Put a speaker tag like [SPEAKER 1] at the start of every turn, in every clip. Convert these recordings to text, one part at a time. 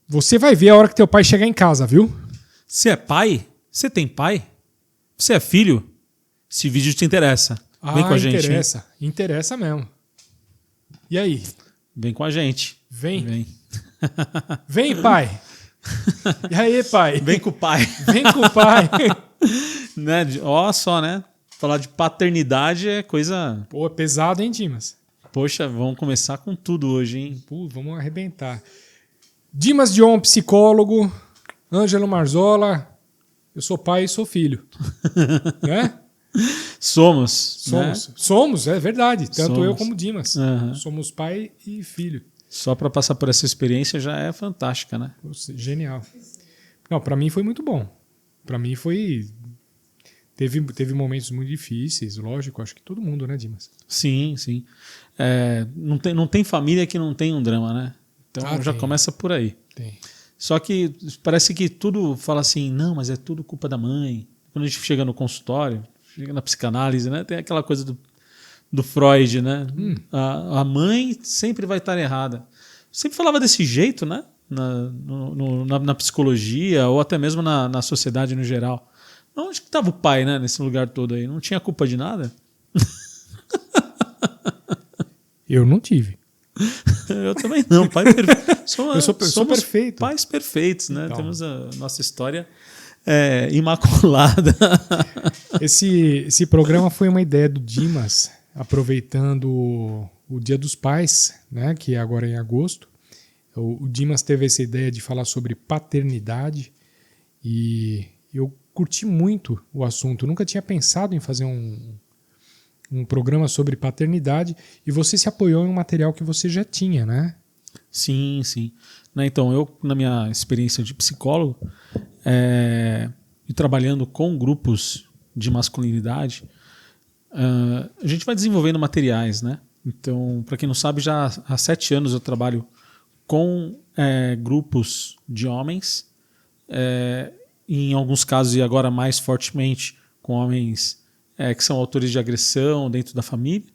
[SPEAKER 1] Você vai ver a hora que teu pai chegar em casa, viu?
[SPEAKER 2] Você é pai? Você tem pai? Você é filho? Esse vídeo te interessa. Vem com a gente.
[SPEAKER 1] Interessa. Interessa mesmo. E aí?
[SPEAKER 2] Vem com a gente.
[SPEAKER 1] Vem. Vem, pai. E aí, pai?
[SPEAKER 2] Vem com o pai.
[SPEAKER 1] Vem com o pai.
[SPEAKER 2] Né? Ó só, né? Falar de paternidade é coisa...
[SPEAKER 1] Pô, é pesado, hein, Dimas?
[SPEAKER 2] Poxa, vamos começar com tudo hoje, hein?
[SPEAKER 1] Pô, vamos arrebentar. Dimas Dion, psicólogo. Ângelo Marzola. Eu sou pai e sou filho. Né?
[SPEAKER 2] Somos. Né?
[SPEAKER 1] Somos, é verdade. Tanto
[SPEAKER 2] Somos.
[SPEAKER 1] eu como Dimas.
[SPEAKER 2] Uhum.
[SPEAKER 1] Somos pai e filho.
[SPEAKER 2] Só para passar por essa experiência já é fantástica, né?
[SPEAKER 1] Genial. Não, para mim foi muito bom. Para mim foi... Teve momentos muito difíceis, lógico. Acho que todo mundo, né, Dimas?
[SPEAKER 2] Sim. Não tem família que não tem um drama, né? Então já começa por aí.
[SPEAKER 1] Tem.
[SPEAKER 2] Só que parece que tudo fala assim, não, mas é tudo culpa da mãe. Quando a gente chega no consultório, chega na psicanálise, né? Tem aquela coisa do Freud, né? A mãe sempre vai estar errada. Sempre falava desse jeito, né? Na psicologia ou até mesmo na sociedade no geral. Onde que estava o pai, né? Nesse lugar todo aí? Não tinha culpa de nada?
[SPEAKER 1] Eu não tive.
[SPEAKER 2] Eu também não. Pai perfeito.
[SPEAKER 1] Sou perfeito.
[SPEAKER 2] Pais perfeitos, né?
[SPEAKER 1] Então.
[SPEAKER 2] Temos a nossa história imaculada.
[SPEAKER 1] Esse programa foi uma ideia do Dimas, aproveitando o Dia dos Pais, né, que é agora em agosto. O Dimas teve essa ideia de falar sobre paternidade e eu curti muito o assunto. Nunca tinha pensado em fazer um programa sobre paternidade e você se apoiou em um material que você já tinha, né?
[SPEAKER 2] Sim. Né, então, eu, na minha experiência de psicólogo, e trabalhando com grupos de masculinidade, a gente vai desenvolvendo materiais, né? Então, para quem não sabe, já há 7 anos eu trabalho com grupos de homens, em alguns casos e agora mais fortemente com homens que são autores de agressão dentro da família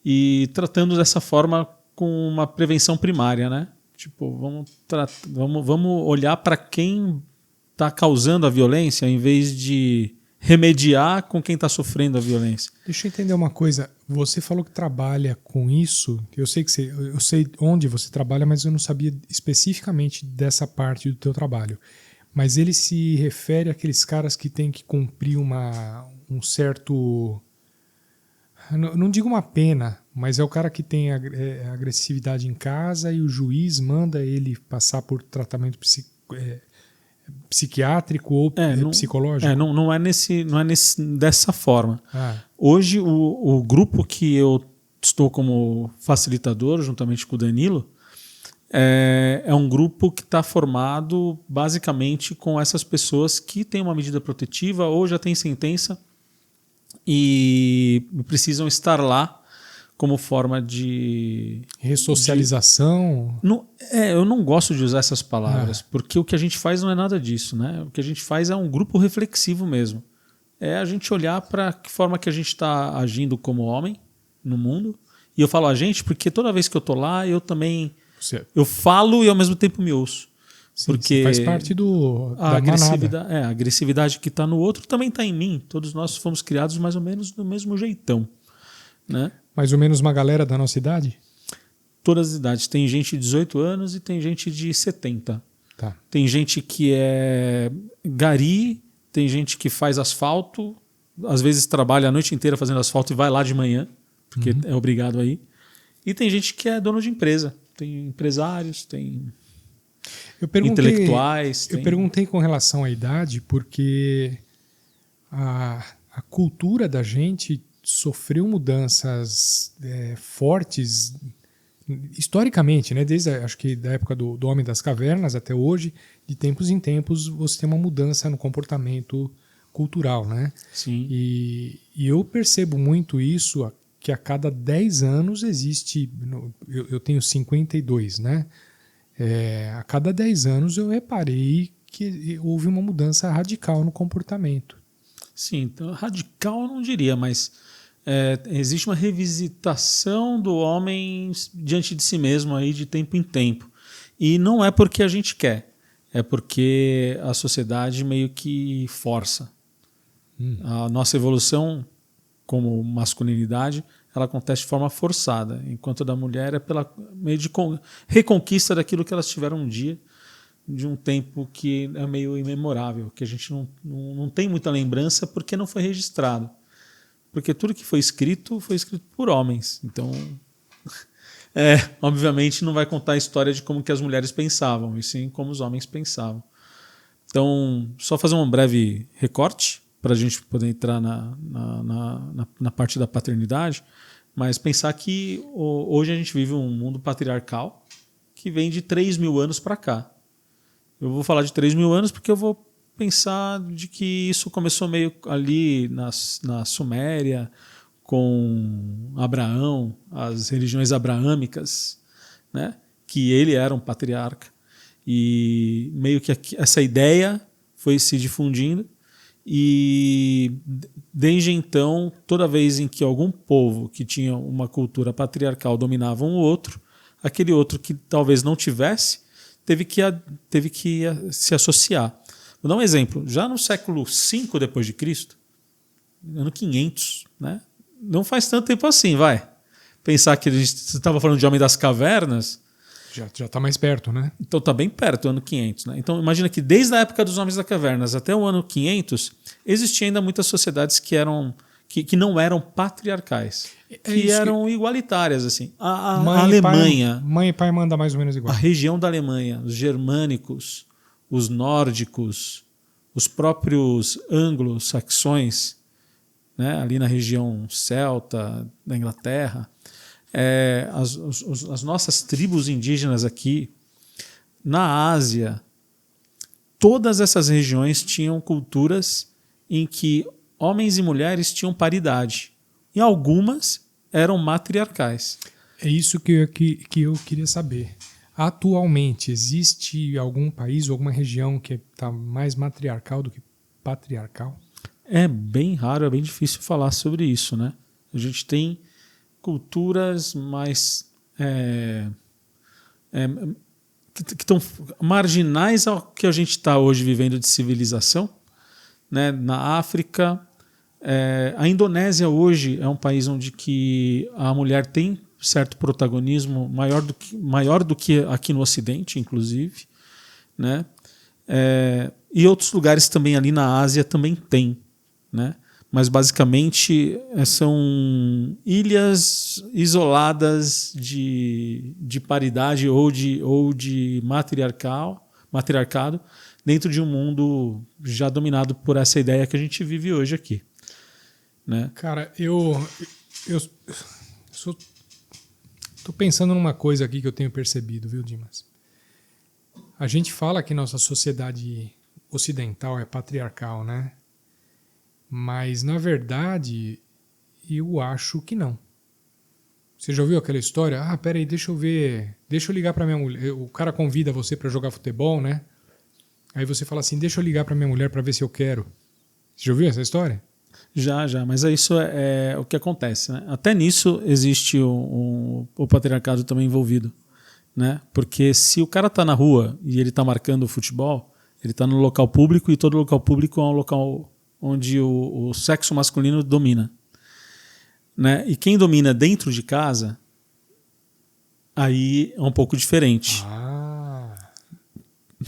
[SPEAKER 2] e tratando dessa forma com uma prevenção primária, né? Tipo, vamos olhar para quem está causando a violência em vez de remediar com quem está sofrendo a violência.
[SPEAKER 1] Deixa eu entender uma coisa. Você falou que trabalha com isso. Eu sei onde você trabalha, mas eu não sabia especificamente dessa parte do teu trabalho. Mas ele se refere àqueles caras que têm que cumprir um certo... Não digo uma pena, mas é o cara que tem agressividade em casa e o juiz manda ele passar por tratamento psiquiátrico ou psicológico?
[SPEAKER 2] Não é dessa forma. Hoje, o grupo que eu estou como facilitador, juntamente com o Danilo, é um grupo que está formado basicamente com essas pessoas que têm uma medida protetiva ou já têm sentença e precisam estar lá como forma de...
[SPEAKER 1] Ressocialização?
[SPEAKER 2] Eu não gosto de usar essas palavras, porque o que a gente faz não é nada disso, né? O que a gente faz é um grupo reflexivo mesmo. É a gente olhar para que forma que a gente está agindo como homem no mundo. E eu falo a gente porque toda vez que eu estou lá, eu também... Eu falo e ao mesmo tempo me ouço.
[SPEAKER 1] Sim,
[SPEAKER 2] porque
[SPEAKER 1] faz parte da
[SPEAKER 2] agressividade, a agressividade que está no outro também está em mim. Todos nós fomos criados mais ou menos do mesmo jeitão, né?
[SPEAKER 1] Mais ou menos uma galera da nossa idade?
[SPEAKER 2] Todas as idades. Tem gente de 18 anos e tem gente de 70.
[SPEAKER 1] Tá.
[SPEAKER 2] Tem gente que é gari, tem gente que faz asfalto, às vezes trabalha a noite inteira fazendo asfalto e vai lá de manhã, porque é obrigado aí. E tem gente que é dono de empresa. Tem empresários, tem intelectuais.
[SPEAKER 1] Eu perguntei com relação à idade porque a cultura da gente sofreu mudanças fortes historicamente, né? Desde acho que da época do Homem das Cavernas até hoje, de tempos em tempos você tem uma mudança no comportamento cultural, né?
[SPEAKER 2] Sim.
[SPEAKER 1] E eu percebo muito isso, que a cada 10 anos existe... Eu tenho 52, né? A cada 10 anos eu reparei que houve uma mudança radical no comportamento.
[SPEAKER 2] Sim, então, radical eu não diria, mas existe uma revisitação do homem diante de si mesmo aí de tempo em tempo. E não é porque a gente quer, é porque a sociedade meio que força. A nossa evolução como masculinidade, ela acontece de forma forçada, enquanto a da mulher é pela meio de reconquista daquilo que elas tiveram um dia, de um tempo que é meio imemorável, que a gente não tem muita lembrança porque não foi registrado. Porque tudo que foi escrito por homens. Então, obviamente não vai contar a história de como que as mulheres pensavam, e sim como os homens pensavam. Então, só fazer um breve recorte para a gente poder entrar na parte da paternidade, mas pensar que hoje a gente vive um mundo patriarcal que vem de 3.000 anos para cá. Eu vou falar de 3.000 anos porque eu vou pensar de que isso começou meio ali na Suméria, com Abraão, as religiões abraâmicas, né? Que ele era um patriarca. E meio que essa ideia foi se difundindo. E desde então, toda vez em que algum povo que tinha uma cultura patriarcal dominava um outro, aquele outro que talvez não tivesse, teve que se associar. Vou dar um exemplo. Já no século V depois de Cristo, ano 500, né? Não faz tanto tempo assim, vai. Pensar que você estava falando de Homem das Cavernas.
[SPEAKER 1] Já está mais perto, né?
[SPEAKER 2] Então está bem perto, ano 500. Né? Então imagina que desde a época dos Homens das Cavernas até o ano 500, existiam ainda muitas sociedades que não eram patriarcais, que eram igualitárias. Assim. A Alemanha...
[SPEAKER 1] Mãe e pai mandam mais ou menos igual.
[SPEAKER 2] A região da Alemanha, os germânicos, os nórdicos, os próprios anglo-saxões, né? Ali na região celta, da Inglaterra... as nossas tribos indígenas aqui, na Ásia, todas essas regiões tinham culturas em que homens e mulheres tinham paridade. E algumas eram matriarcais.
[SPEAKER 1] É isso que eu queria saber. Atualmente, existe algum país ou alguma região que está mais matriarcal do que patriarcal?
[SPEAKER 2] É bem raro, é bem difícil falar sobre isso, né? A gente tem culturas mais que estão marginais ao que a gente está hoje vivendo de civilização, né? Na África, a Indonésia hoje é um país onde que a mulher tem certo protagonismo maior do que aqui no Ocidente, inclusive, né? E outros lugares também ali na Ásia também tem, né? Mas basicamente são ilhas isoladas de paridade ou de matriarcado dentro de um mundo já dominado por essa ideia que a gente vive hoje aqui. Né?
[SPEAKER 1] Cara, eu tô pensando numa coisa aqui que eu tenho percebido, viu, Dimas? A gente fala que nossa sociedade ocidental é patriarcal, né? Mas, na verdade, eu acho que não. Você já ouviu aquela história? Ah, peraí, deixa eu ver. Deixa eu ligar para minha mulher. O cara convida você para jogar futebol, né? Aí você fala assim, deixa eu ligar para minha mulher para ver se eu quero. Você já ouviu essa história?
[SPEAKER 2] Já. Mas isso é o que acontece, né? Até nisso existe o patriarcado também envolvido. Né? Porque se o cara está na rua e ele está marcando o futebol, ele está no local público e todo local público é um local onde o sexo masculino domina. Né? E quem domina dentro de casa, aí é um pouco diferente.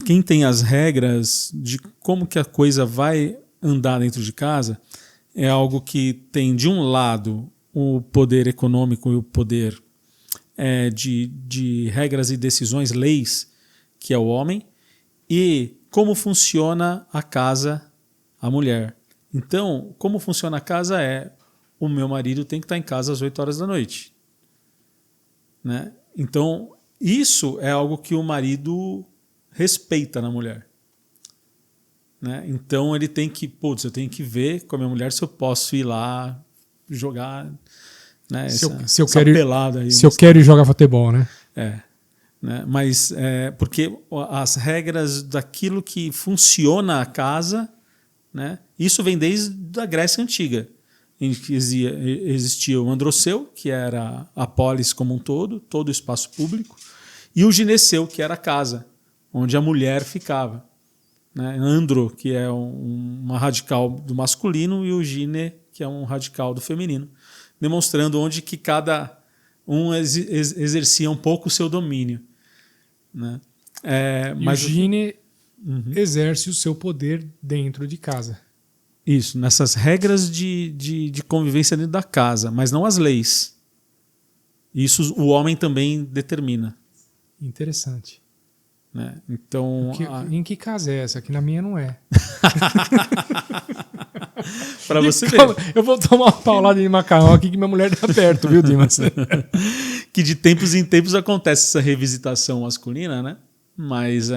[SPEAKER 2] Quem tem as regras de como que a coisa vai andar dentro de casa é algo que tem, de um lado, o poder econômico e o poder de regras e decisões, leis, que é o homem, e como funciona a casa, a mulher. Então, como funciona a casa o meu marido tem que estar em casa às 8 horas da noite. Né? Então, isso é algo que o marido respeita na mulher. Né? Então, ele tem que, eu tenho que ver com a minha mulher se eu posso ir lá jogar, né?
[SPEAKER 1] Se eu quero ir jogar futebol, né?
[SPEAKER 2] Né? Mas porque as regras daquilo que funciona a casa, né? Isso vem desde a Grécia Antiga, em que existia o androceu, que era a polis como um todo o espaço público, E o gineceu, que era a casa, onde a mulher ficava. Né? Andro, que é uma radical do masculino, e o gine, que é um radical do feminino, demonstrando onde que cada um exercia um pouco o seu domínio. Né?
[SPEAKER 1] Mas o gine exerce o seu poder dentro de casa.
[SPEAKER 2] Isso, nessas regras de convivência dentro da casa, mas não as leis. Isso o homem também determina.
[SPEAKER 1] Interessante.
[SPEAKER 2] Né? Então,
[SPEAKER 1] em que casa é essa? Aqui na minha não é.
[SPEAKER 2] Para você ver.
[SPEAKER 1] Eu vou tomar uma paulada de macarrão aqui que minha mulher tá perto, viu, Dimas?
[SPEAKER 2] Que de tempos em tempos acontece essa revisitação masculina, né? Mas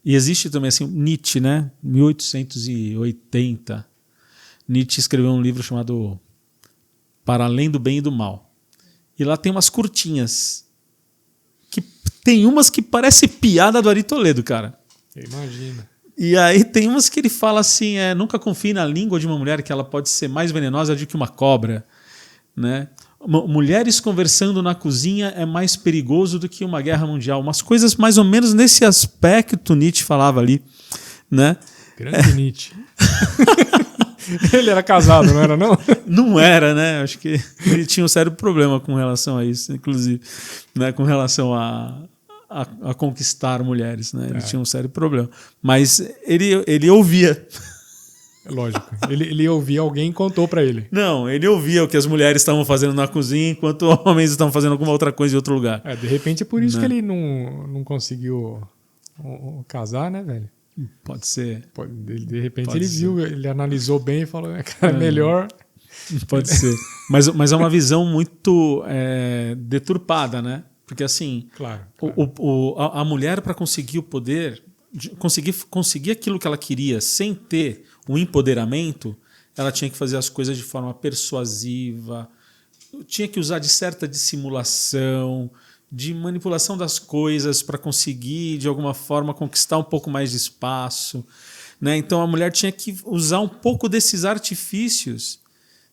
[SPEAKER 2] e existe também assim, Nietzsche, né? 1880. Nietzsche escreveu um livro chamado Para Além do Bem e do Mal. E lá tem umas curtinhas. Tem umas que parece piada do Ari Toledo, cara.
[SPEAKER 1] Imagina.
[SPEAKER 2] E aí tem umas que ele fala assim, nunca confie na língua de uma mulher, que ela pode ser mais venenosa do que uma cobra. Né? Mulheres conversando na cozinha é mais perigoso do que uma guerra mundial. Umas coisas mais ou menos nesse aspecto Nietzsche falava ali. Né?
[SPEAKER 1] Grande Nietzsche. Ele era casado, não era não?
[SPEAKER 2] Não era, né? Acho que ele tinha um sério problema com relação a isso, inclusive, né? Com relação a conquistar mulheres, né? Ele tinha um sério problema. Mas ele ouvia.
[SPEAKER 1] Lógico. Ele ouvia, alguém contou para ele.
[SPEAKER 2] Não, ele ouvia o que as mulheres estavam fazendo na cozinha enquanto homens estavam fazendo alguma outra coisa em outro lugar.
[SPEAKER 1] De repente é por isso que ele não conseguiu casar, né, velho?
[SPEAKER 2] Pode ser.
[SPEAKER 1] De repente ele viu, ele analisou bem e falou, cara, melhor...
[SPEAKER 2] Pode ser. Mas é uma visão muito deturpada, né? Porque assim,
[SPEAKER 1] claro.
[SPEAKER 2] A mulher, para conseguir o poder, conseguir aquilo que ela queria sem ter o empoderamento, ela tinha que fazer as coisas de forma persuasiva, tinha que usar de certa dissimulação, de manipulação das coisas para conseguir, de alguma forma, conquistar um pouco mais de espaço. Né? Então a mulher tinha que usar um pouco desses artifícios,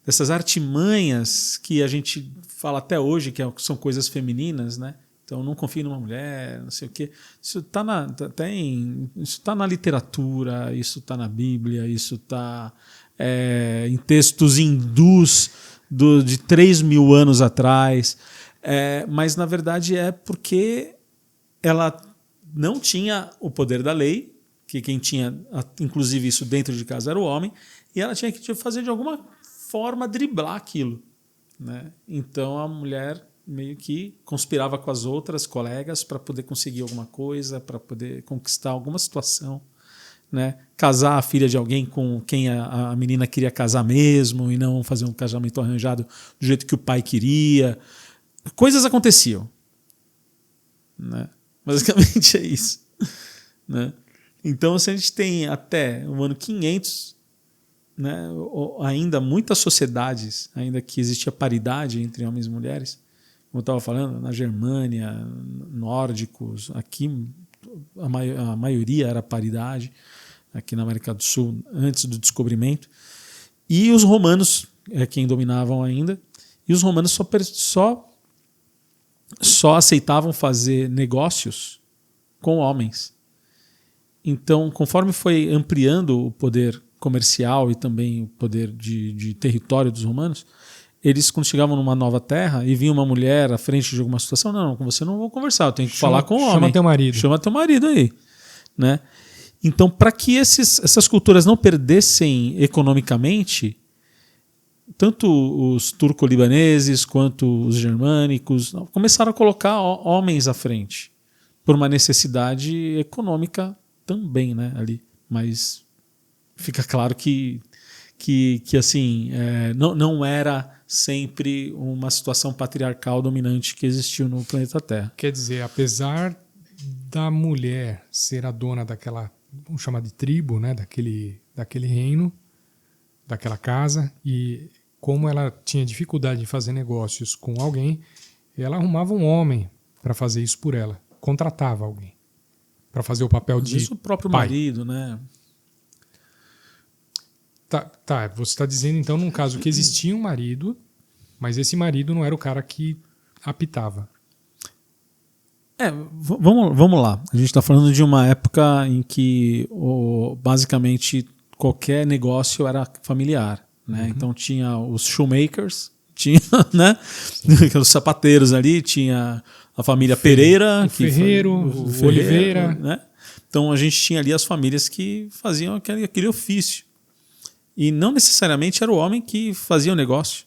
[SPEAKER 2] dessas artimanhas que a gente fala até hoje, que são coisas femininas, né? Então não confie numa mulher, não sei o quê. Isso está na literatura, isso está na Bíblia, isso está em textos hindus de 3.000 anos atrás. Mas na verdade é porque ela não tinha o poder da lei, que quem tinha inclusive isso dentro de casa era o homem, e ela tinha que fazer de alguma forma driblar aquilo. Né? Então a mulher meio que conspirava com as outras colegas para poder conseguir alguma coisa, para poder conquistar alguma situação. Né? Casar a filha de alguém com quem a menina queria casar mesmo e não fazer um casamento arranjado do jeito que o pai queria. Coisas aconteciam. Né? Basicamente é isso. Né? Então, se a gente tem até o ano 500, né, ainda muitas sociedades, ainda que existia paridade entre homens e mulheres, como eu estava falando, na Germânia, nórdicos, aqui a maioria era paridade, aqui na América do Sul, antes do descobrimento. E os romanos quem dominavam ainda, e os romanos só aceitavam fazer negócios com homens. Então, conforme foi ampliando o poder comercial e também o poder de território dos romanos, eles, quando chegavam numa nova terra e vinha uma mulher à frente de alguma situação, não, com você não vou conversar, eu tenho que falar com o homem.
[SPEAKER 1] Chama teu marido.
[SPEAKER 2] Chama teu marido aí. Né? Então, para que essas culturas não perdessem economicamente, tanto os turco-libaneses quanto os germânicos começaram a colocar homens à frente, por uma necessidade econômica também, né, ali. Mas fica claro que assim, não era sempre uma situação patriarcal dominante que existiu no planeta Terra.
[SPEAKER 1] Quer dizer, apesar da mulher ser a dona daquela, vamos chamar de tribo, né, daquele reino, daquela casa, e como ela tinha dificuldade de fazer negócios com alguém, ela arrumava um homem para fazer isso por ela, contratava alguém para fazer o papel de
[SPEAKER 2] isso o próprio
[SPEAKER 1] pai.
[SPEAKER 2] Marido, né?
[SPEAKER 1] Tá, você está dizendo então num caso que existia um marido, mas esse marido não era o cara que apitava.
[SPEAKER 2] Vamos lá. A gente está falando de uma época em que basicamente qualquer negócio era familiar, né? Então tinha os shoemakers, tinha, né? Os sapateiros ali, tinha a família Pereira,
[SPEAKER 1] o Ferreiro, o Oliveira,
[SPEAKER 2] né? Então a gente tinha ali as famílias que faziam aquele ofício. E não necessariamente era o homem que fazia o negócio,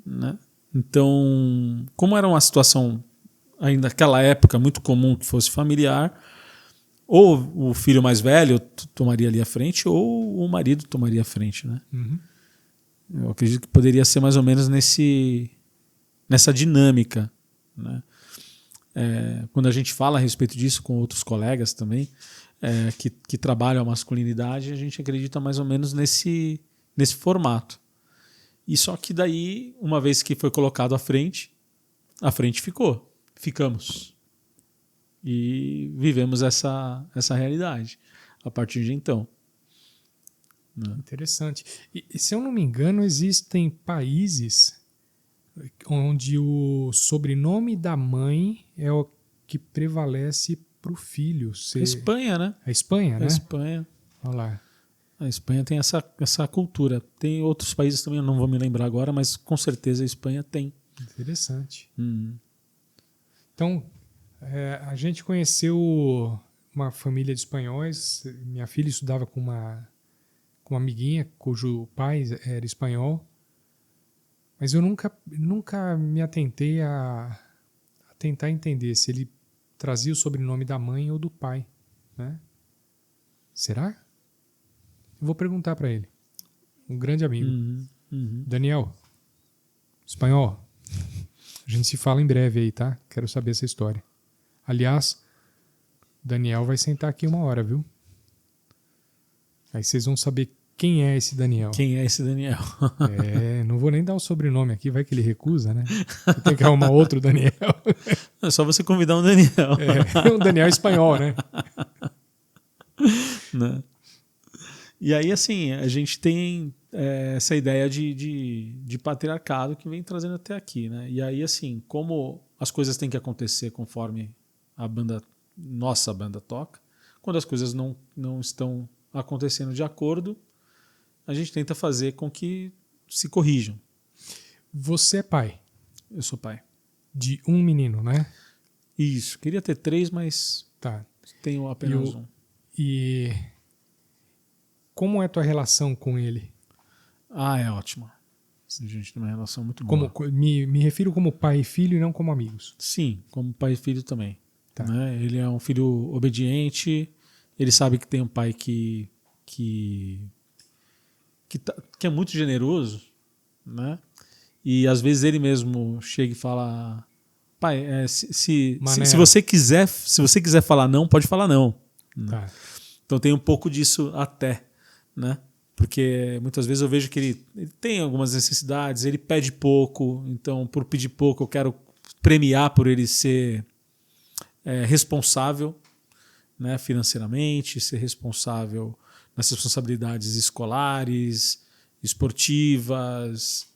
[SPEAKER 2] né? Então, como era uma situação ainda naquela época muito comum que fosse familiar, ou o filho mais velho tomaria ali a frente, ou o marido tomaria a frente, né? Eu acredito que poderia ser mais ou menos nessa dinâmica, né? Quando a gente fala a respeito disso com outros colegas também, que trabalham a masculinidade, a gente acredita mais ou menos nesse formato. E só que daí, uma vez que foi colocado à frente ficamos. E vivemos essa realidade a partir de então.
[SPEAKER 1] Interessante. E se eu não me engano, existem países onde o sobrenome da mãe é o que prevalece para o filho.
[SPEAKER 2] A Espanha, né?
[SPEAKER 1] A Espanha, né?
[SPEAKER 2] A Espanha.
[SPEAKER 1] Olha lá. A
[SPEAKER 2] Espanha tem essa cultura. Tem outros países também, eu não vou me lembrar agora, mas com certeza a Espanha tem.
[SPEAKER 1] Interessante. Então, a gente conheceu uma família de espanhóis. Minha filha estudava com uma amiguinha cujo pai era espanhol. Mas eu nunca me atentei a tentar entender se ele trazia o sobrenome da mãe ou do pai, né? Será? Eu vou perguntar para ele. Um grande amigo. Daniel, espanhol. A gente se fala em breve aí, tá? Quero saber essa história. Aliás, Daniel vai sentar aqui uma hora, viu? Aí vocês vão saber quem é esse Daniel.
[SPEAKER 2] Quem é esse Daniel?
[SPEAKER 1] Não vou nem dar o sobrenome aqui, vai que ele recusa, né? Tem que arrumar outro Daniel.
[SPEAKER 2] É só você convidar um Daniel.
[SPEAKER 1] Um Daniel espanhol, né?
[SPEAKER 2] E aí, assim, a gente tem essa ideia de patriarcado que vem trazendo até aqui, né? E aí, assim, como as coisas têm que acontecer conforme nossa banda toca, quando as coisas não estão acontecendo de acordo, a gente tenta fazer com que se corrijam.
[SPEAKER 1] Você é pai?
[SPEAKER 2] Eu sou pai.
[SPEAKER 1] De um menino, né?
[SPEAKER 2] Isso. Queria ter 3, mas tenho apenas um.
[SPEAKER 1] E como é a tua relação com ele?
[SPEAKER 2] É ótima. A gente tem uma relação muito boa.
[SPEAKER 1] Me refiro como pai e filho e não como amigos.
[SPEAKER 2] Sim, como pai e filho também. Né? Ele é um filho obediente, ele sabe que tem um pai que é muito generoso, né? E às vezes ele mesmo chega e fala: pai, se você quiser falar não, pode falar não.
[SPEAKER 1] Tá.
[SPEAKER 2] Então tem um pouco disso até, né? Porque muitas vezes eu vejo que ele tem algumas necessidades, ele pede pouco, então por pedir pouco eu quero premiar por ele ser responsável, né, financeiramente, ser responsável nas responsabilidades escolares, esportivas,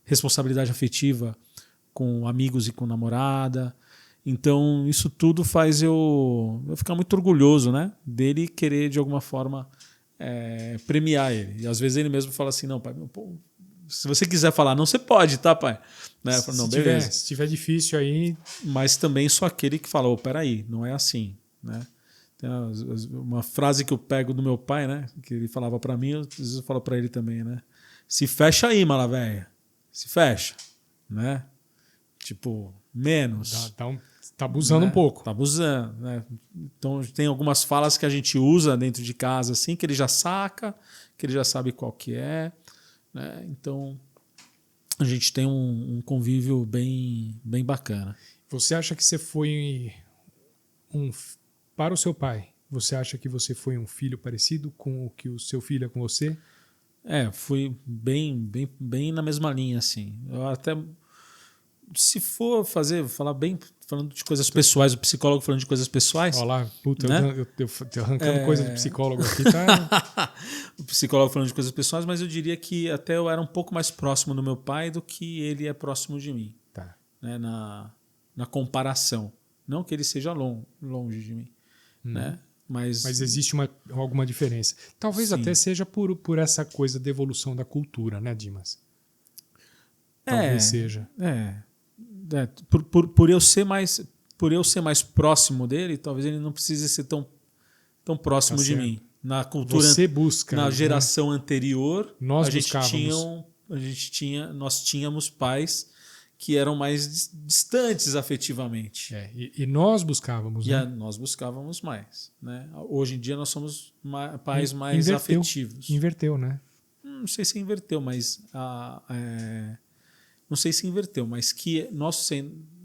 [SPEAKER 2] responsabilidade afetiva com amigos e com namorada. Então isso tudo faz eu ficar muito orgulhoso, né, dele querer de alguma forma premiar ele. E às vezes ele mesmo fala assim: não, pai, se você quiser falar não, você pode, tá, pai? Né?
[SPEAKER 1] Se tiver difícil aí...
[SPEAKER 2] Mas também sou aquele que fala: peraí, não é assim, né? Tem uma frase que eu pego do meu pai, né, que ele falava para mim, às vezes eu falo para ele também, né? Se fecha aí, mala velha. Se fecha, né? Tipo, menos.
[SPEAKER 1] Tá abusando, né? Um pouco.
[SPEAKER 2] Tá abusando, né? Então tem algumas falas que a gente usa dentro de casa, assim, que ele já saca, que ele já sabe qual que é, né? Então a gente tem um convívio bem bacana.
[SPEAKER 1] Você acha que você foi para o seu pai, você acha que você foi um filho parecido com o que o seu filho é com você?
[SPEAKER 2] Fui bem na mesma linha, assim. Eu até, se for falando de coisas pessoais, o psicólogo falando de coisas pessoais...
[SPEAKER 1] Olha lá, puta,
[SPEAKER 2] né?
[SPEAKER 1] eu tô arrancando coisa de psicólogo aqui, tá?
[SPEAKER 2] O psicólogo falando de coisas pessoais, mas eu diria que até eu era um pouco mais próximo do meu pai do que ele é próximo de mim.
[SPEAKER 1] Tá.
[SPEAKER 2] Né? na comparação. Não que ele seja longe de mim, né? Mas
[SPEAKER 1] existe alguma diferença. Talvez
[SPEAKER 2] sim.
[SPEAKER 1] até seja por essa coisa da evolução da cultura, né, Dimas? Talvez seja.
[SPEAKER 2] Por eu ser mais próximo dele, talvez ele não precise ser tão próximo de mim. Na cultura,
[SPEAKER 1] você busca,
[SPEAKER 2] na geração anterior,
[SPEAKER 1] nós buscávamos.
[SPEAKER 2] Nós tínhamos pais que eram mais distantes afetivamente.
[SPEAKER 1] E nós buscávamos. Né?
[SPEAKER 2] Nós buscávamos mais. Né? Hoje em dia nós somos pais mais afetivos.
[SPEAKER 1] Inverteu, né?
[SPEAKER 2] Não sei se inverteu, mas não sei se inverteu, mas que nós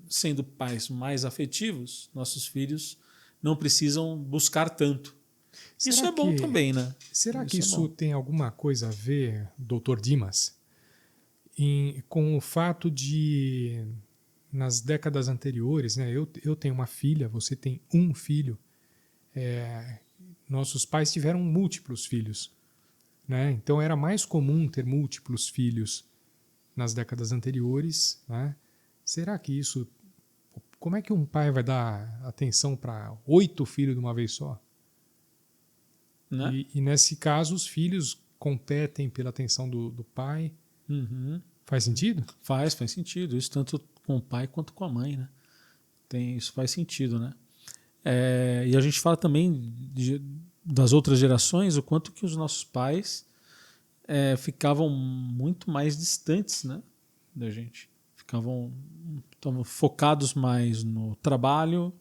[SPEAKER 2] sendo pais mais afetivos, nossos filhos não precisam buscar tanto. Isso é bom também, né?
[SPEAKER 1] Será que isso tem alguma coisa a ver, Dr. Dimas, com o fato de, nas décadas anteriores, né, eu tenho uma filha, você tem um filho, nossos pais tiveram múltiplos filhos, né? Então era mais comum ter múltiplos filhos nas décadas anteriores, né? Será que isso... Como é que um pai vai dar atenção para 8 filhos de uma vez só?
[SPEAKER 2] Né?
[SPEAKER 1] E nesse caso, os filhos competem pela atenção do pai.
[SPEAKER 2] Uhum.
[SPEAKER 1] Faz sentido?
[SPEAKER 2] Faz sentido. Isso tanto com o pai quanto com a mãe, né? Isso faz sentido, né? E a gente fala também das outras gerações, o quanto que os nossos pais ficavam muito mais distantes, né, da gente. Estavam focados mais no trabalho,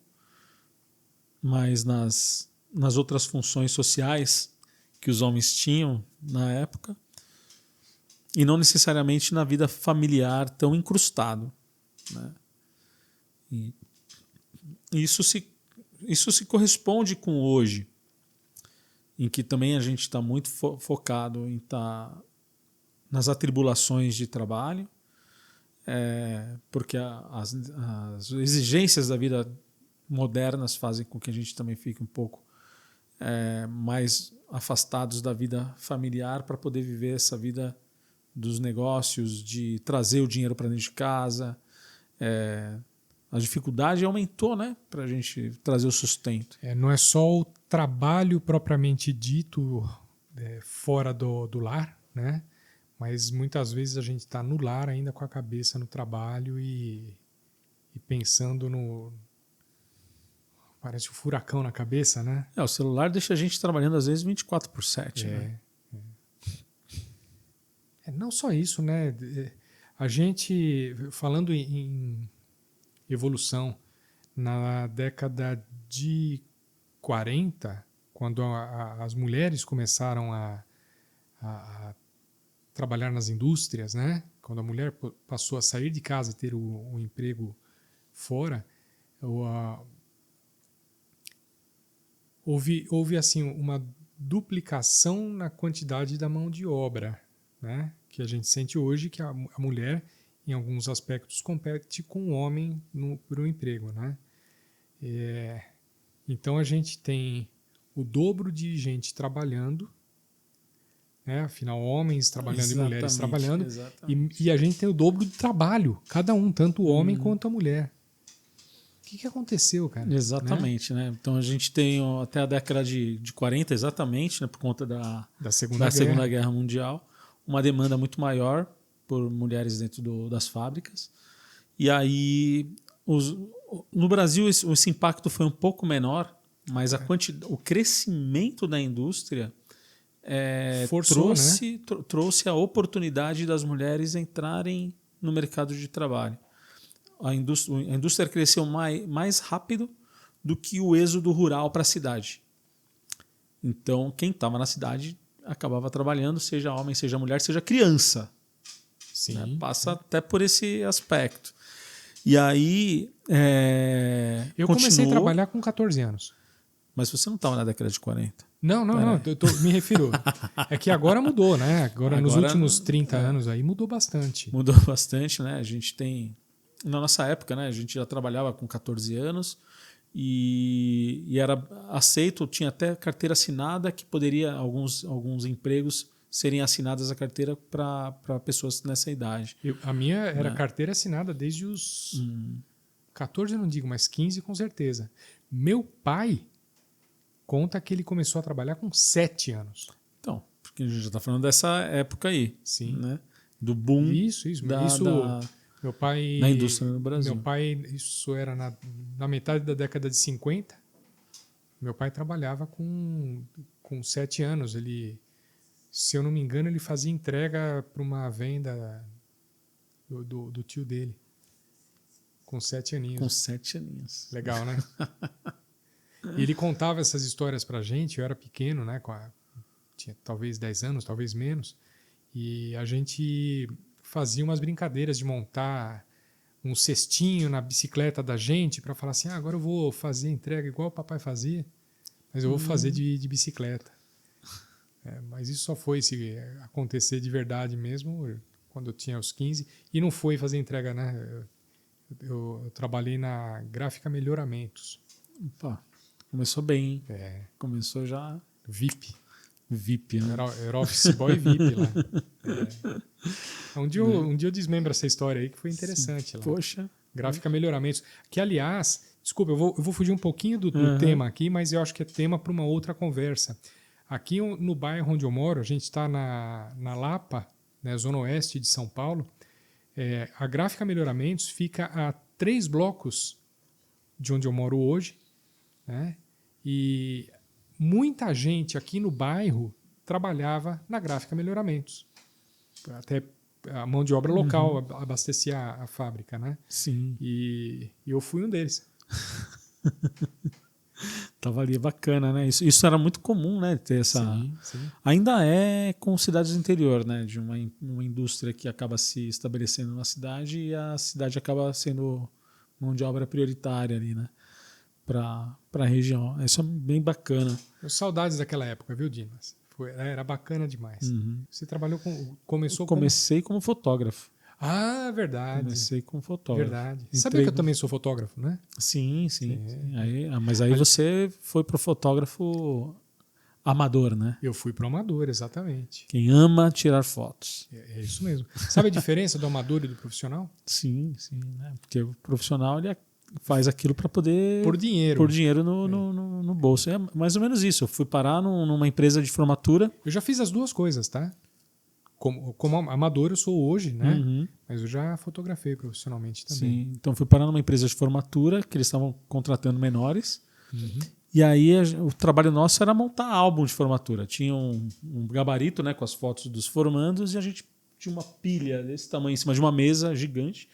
[SPEAKER 2] mais nas outras funções sociais que os homens tinham na época, e não necessariamente na vida familiar tão incrustado, né? E isso se corresponde com hoje, em que também a gente está muito focado em estar nas atribulações de trabalho, porque as exigências da vida modernas fazem com que a gente também fique um pouco mais afastados da vida familiar para poder viver essa vida dos negócios, de trazer o dinheiro para dentro de casa. A dificuldade aumentou, né, para a gente trazer o sustento.
[SPEAKER 1] Não é só o trabalho propriamente dito fora do lar, né? Mas muitas vezes a gente está no lar ainda com a cabeça no trabalho e pensando no... Parece um furacão na cabeça, né?
[SPEAKER 2] O celular deixa a gente trabalhando às vezes 24/7. Né?
[SPEAKER 1] Não só isso, né? A gente, falando em evolução, na década de 40, quando as mulheres começaram a trabalhar nas indústrias, né? Quando a mulher passou a sair de casa e ter um emprego fora, houve assim uma duplicação na quantidade da mão de obra, né? Que a gente sente hoje que a mulher, em alguns aspectos, compete com o homem por um emprego, né? Então a gente tem o dobro de gente trabalhando, né? Afinal, homens trabalhando e mulheres trabalhando, e a gente tem o dobro de trabalho, cada um, tanto o homem quanto a mulher. O que aconteceu, cara?
[SPEAKER 2] Exatamente, né? Então a gente tem até a década de 40, exatamente, né? Por conta da Segunda Guerra Mundial, uma demanda muito maior por mulheres dentro das fábricas. E aí, no Brasil, esse impacto foi um pouco menor, mas o crescimento da indústria trouxe a oportunidade das mulheres entrarem no mercado de trabalho. A indústria cresceu mais rápido do que o êxodo rural para a cidade. Então, quem estava na cidade acabava trabalhando, seja homem, seja mulher, seja criança.
[SPEAKER 1] Sim.
[SPEAKER 2] Né? Passa até por esse aspecto. E aí...
[SPEAKER 1] eu comecei a trabalhar com 14 anos.
[SPEAKER 2] Mas você não estava na década de 40.
[SPEAKER 1] Não, me refiro. É que agora mudou, né? Agora nos últimos 30 anos aí mudou bastante.
[SPEAKER 2] Mudou bastante, né? A gente tem... Na nossa época, né, a gente já trabalhava com 14 anos e era aceito, tinha até carteira assinada que poderia, alguns empregos serem assinadas a carteira para pessoas nessa idade.
[SPEAKER 1] A minha era carteira assinada desde os 14 eu não digo, mas 15 com certeza. Meu pai conta que ele começou a trabalhar com 7 anos.
[SPEAKER 2] Então, porque a gente já está falando dessa época aí.
[SPEAKER 1] Sim.
[SPEAKER 2] Né? Do boom
[SPEAKER 1] Isso. Meu pai...
[SPEAKER 2] na indústria no Brasil.
[SPEAKER 1] Meu pai, isso era na metade da década de 50. Meu pai trabalhava com 7 anos. Ele, se eu não me engano, ele fazia entrega para uma venda do tio dele. Com 7 aninhos.
[SPEAKER 2] Com 7 aninhos.
[SPEAKER 1] Legal, né? E ele contava essas histórias pra gente. Eu era pequeno, né? Tinha talvez 10 anos, talvez menos. E a gente fazia umas brincadeiras de montar um cestinho na bicicleta da gente para falar assim, agora eu vou fazer entrega igual o papai fazia, mas eu vou fazer de bicicleta. Mas isso só foi se acontecer de verdade mesmo quando eu tinha os 15. E não foi fazer entrega, né? Eu trabalhei na Gráfica Melhoramentos.
[SPEAKER 2] Opa, começou bem, hein? Começou já... VIP, né?
[SPEAKER 1] Era office boy VIP lá. Um dia eu desmembro essa história aí que foi interessante. Lá.
[SPEAKER 2] Poxa.
[SPEAKER 1] Gráfica Melhoramentos. Que, aliás, desculpa, eu vou fugir um pouquinho do tema aqui, mas eu acho que é tema para uma outra conversa. Aqui no bairro onde eu moro, a gente está na Lapa, né, zona oeste de São Paulo. A Gráfica Melhoramentos fica a 3 blocos de onde eu moro hoje, né? E muita gente aqui no bairro trabalhava na Gráfica Melhoramentos. Até a mão de obra local abastecia a fábrica, né?
[SPEAKER 2] Sim.
[SPEAKER 1] E eu fui um deles.
[SPEAKER 2] Tava ali, bacana, né? Isso era muito comum, né? Ter essa...
[SPEAKER 1] Sim.
[SPEAKER 2] Ainda é com cidades do interior, né? De uma indústria que acaba se estabelecendo na cidade e a cidade acaba sendo mão de obra prioritária ali, né? Para a região. Isso é bem bacana.
[SPEAKER 1] Eu saudades daquela época, viu, Dimas? Era bacana demais. Você trabalhou
[SPEAKER 2] Comecei como fotógrafo.
[SPEAKER 1] Ah, verdade.
[SPEAKER 2] Comecei como fotógrafo.
[SPEAKER 1] Verdade. Sabia que eu também sou fotógrafo, né?
[SPEAKER 2] Sim. Mas aí você foi pro fotógrafo amador, né?
[SPEAKER 1] Eu fui pro amador, exatamente.
[SPEAKER 2] Quem ama tirar fotos.
[SPEAKER 1] É isso mesmo. Sabe a diferença do amador e do profissional?
[SPEAKER 2] Sim. Né? Porque o profissional ele faz aquilo para poder...
[SPEAKER 1] Por dinheiro.
[SPEAKER 2] Por dinheiro no bolso. É mais ou menos isso. Eu fui parar numa empresa de formatura.
[SPEAKER 1] Eu já fiz as duas coisas, tá? Como amador eu sou hoje, né? Mas eu já fotografei profissionalmente também.
[SPEAKER 2] Sim, então fui parar numa empresa de formatura que eles estavam contratando menores. E aí o trabalho nosso era montar álbum de formatura. Tinha um gabarito, né, com as fotos dos formandos e a gente tinha uma pilha desse tamanho em cima de uma mesa gigante.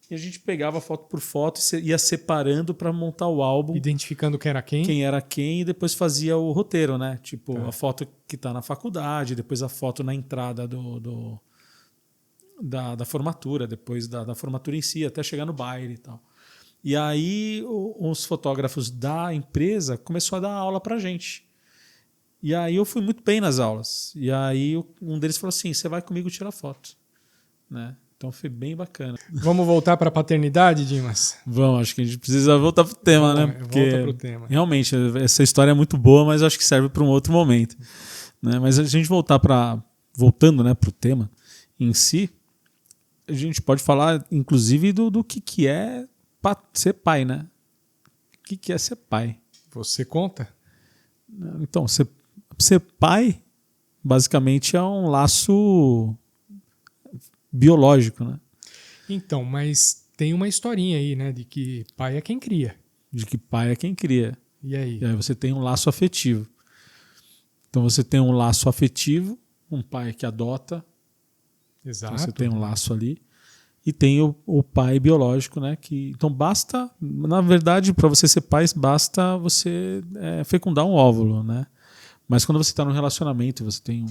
[SPEAKER 2] E a gente pegava foto por foto e ia separando para montar o álbum.
[SPEAKER 1] Identificando quem era quem.
[SPEAKER 2] Quem era quem e depois fazia o roteiro, né? Tipo, a foto que está na faculdade, depois a foto na entrada da formatura, depois da formatura em si, até chegar no baile e tal. E aí os fotógrafos da empresa começaram a dar aula pra gente. E aí eu fui muito bem nas aulas. E aí um deles falou assim, você vai comigo tirar foto, né? Então foi bem bacana.
[SPEAKER 1] Vamos voltar para a paternidade, Dimas?
[SPEAKER 2] Vamos, acho que a gente precisa voltar pro tema, né? Porque
[SPEAKER 1] volta pro tema.
[SPEAKER 2] Realmente, essa história é muito boa, mas eu acho que serve para um outro momento. Né? Mas a gente voltando, né, pro tema em si, a gente pode falar, inclusive, do que é ser pai, né? O que é ser pai?
[SPEAKER 1] Você conta?
[SPEAKER 2] Então, ser pai, basicamente, é um laço biológico, né?
[SPEAKER 1] Então, mas tem uma historinha aí, né? De que pai é quem cria.
[SPEAKER 2] De que pai é quem cria.
[SPEAKER 1] E aí?
[SPEAKER 2] E aí você tem um laço afetivo. Então você tem um laço afetivo, um pai que adota.
[SPEAKER 1] Exato.
[SPEAKER 2] Então você tem um laço ali. E tem o pai biológico, né? Então basta, na verdade, para você ser pai, basta você fecundar um óvulo, né? Mas quando você está num relacionamento, você tem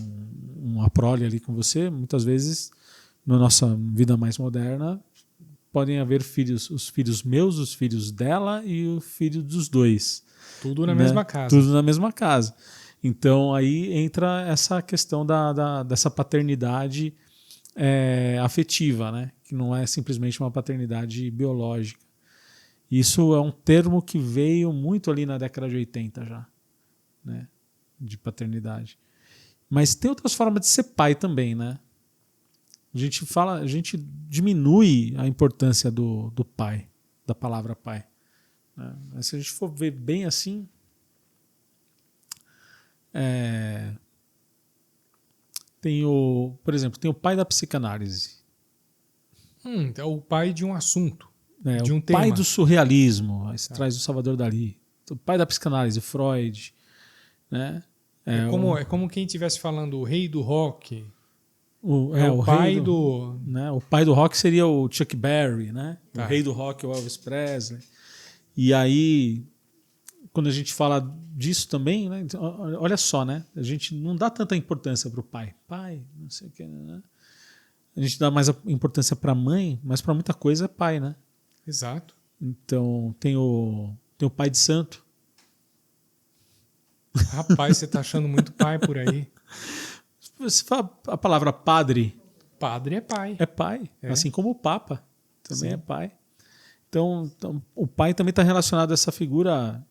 [SPEAKER 2] uma prole ali com você, muitas vezes, na nossa vida mais moderna, podem haver filhos, os filhos meus, os filhos dela e o filho dos dois.
[SPEAKER 1] Tudo na mesma casa.
[SPEAKER 2] Tudo na mesma casa. Então aí entra essa questão dessa paternidade afetiva, né? Que não é simplesmente uma paternidade biológica. Isso é um termo que veio muito ali na década de 80 já, né? De paternidade. Mas tem outras formas de ser pai também, né? A gente diminui a importância do pai, da palavra pai. Né? Mas se a gente for ver bem assim, por exemplo, tem o pai da psicanálise.
[SPEAKER 1] É o pai de um assunto, de um
[SPEAKER 2] o
[SPEAKER 1] tema.
[SPEAKER 2] Pai do surrealismo, aí você traz o Salvador Dalí. O pai da psicanálise, Freud. Né?
[SPEAKER 1] É como quem estivesse falando o rei do rock.
[SPEAKER 2] O
[SPEAKER 1] pai
[SPEAKER 2] né? O pai do rock seria o Chuck Berry, né?
[SPEAKER 1] Tá.
[SPEAKER 2] O rei do rock é o Elvis Presley. E aí, quando a gente fala disso também, né? Olha só, né? A gente não dá tanta importância para o pai. Pai, não sei o que, né? A gente dá mais importância para a mãe, mas para muita coisa é pai, né?
[SPEAKER 1] Exato.
[SPEAKER 2] Então, tem o pai de santo.
[SPEAKER 1] Rapaz, você tá achando muito pai por aí.
[SPEAKER 2] Você fala a palavra padre.
[SPEAKER 1] Padre é pai.
[SPEAKER 2] É pai. Assim como o Papa também é pai. Então, o pai também está relacionado a essa figura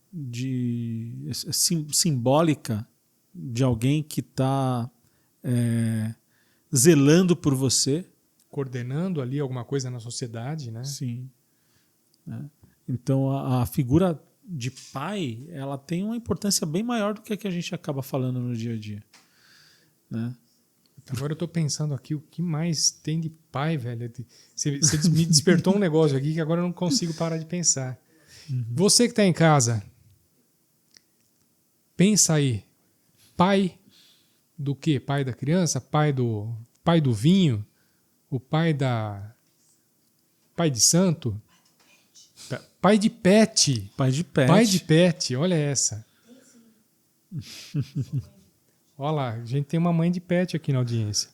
[SPEAKER 2] simbólica de alguém que está zelando por você.
[SPEAKER 1] Coordenando ali alguma coisa na sociedade, né?
[SPEAKER 2] Sim. Então, a figura de pai, ela tem uma importância bem maior do que a que a gente acaba falando no dia a dia. Né?
[SPEAKER 1] Agora eu tô pensando aqui, o que mais tem de pai, velho? Você me despertou um negócio aqui que agora eu não consigo parar de pensar. Você que tá em casa, pensa aí, pai do quê? Pai da criança? Pai do vinho? O pai de santo? Pai de pet.
[SPEAKER 2] Pai de pet.
[SPEAKER 1] Pai de pet, olha essa. Olha lá, a gente tem uma mãe de pet aqui na audiência.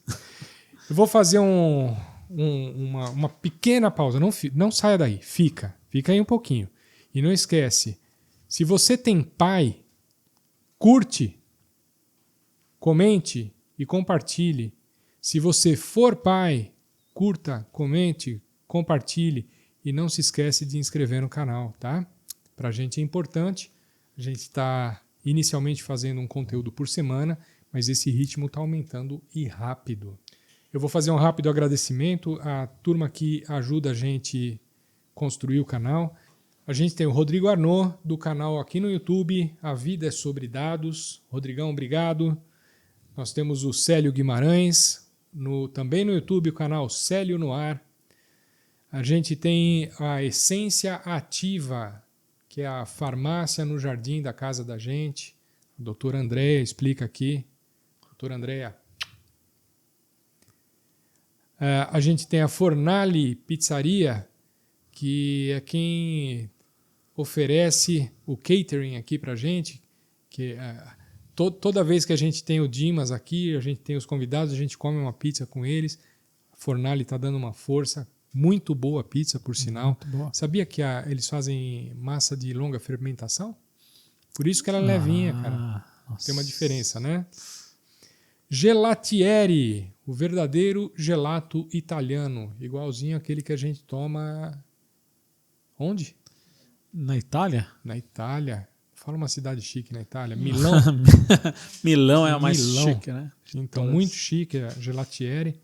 [SPEAKER 1] Eu vou fazer uma pequena pausa. Não saia daí, fica aí um pouquinho. E não esquece, se você tem pai, curte, comente e compartilhe. Se você for pai, curta, comente, compartilhe. E não se esquece de inscrever no canal, tá? Pra gente é importante. A gente está inicialmente fazendo um conteúdo por semana, mas esse ritmo está aumentando e rápido. Eu vou fazer um rápido agradecimento à turma que ajuda a gente construir o canal. A gente tem o Rodrigo Arnaud, do canal aqui no YouTube, A Vida é Sobre Dados. Rodrigão, obrigado. Nós temos o Célio Guimarães, também no YouTube, o canal Célio no Ar. A gente tem a Essência Ativa, que é a farmácia no jardim da casa da gente. A doutora Andréia explica aqui. Doutora Andréia. A gente tem a Fornali Pizzaria, que é quem oferece o catering aqui pra gente. Que, toda vez que a gente tem o Dimas aqui, a gente tem os convidados, a gente come uma pizza com eles. A Fornali está dando uma força. Muito boa pizza, por sinal. Sabia que eles fazem massa de longa fermentação? Por isso que ela é levinha, cara. Nossa. Tem uma diferença, né? Gelatieri, o verdadeiro gelato italiano. Igualzinho aquele que a gente toma... Onde?
[SPEAKER 2] Na Itália?
[SPEAKER 1] Na Itália. Fala uma cidade chique na Itália. Milão.
[SPEAKER 2] Milão é a mais chique, né?
[SPEAKER 1] Então, muito chique a Gelatieri.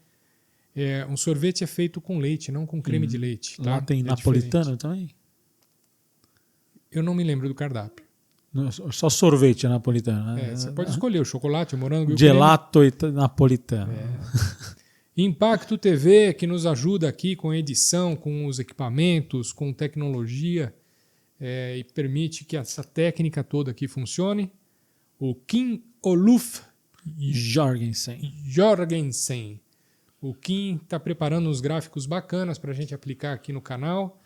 [SPEAKER 1] Um sorvete é feito com leite, não com creme de leite. Tá?
[SPEAKER 2] Lá tem napolitano também?
[SPEAKER 1] Eu não me lembro do cardápio.
[SPEAKER 2] Não, só sorvete napolitano. Né?
[SPEAKER 1] Você pode escolher o chocolate, o morango e o
[SPEAKER 2] gelato napolitano.
[SPEAKER 1] Impacto TV, que nos ajuda aqui com edição, com os equipamentos, com tecnologia e permite que essa técnica toda aqui funcione. O Kim Oluf Jorgensen. O Kim está preparando uns gráficos bacanas para a gente aplicar aqui no canal.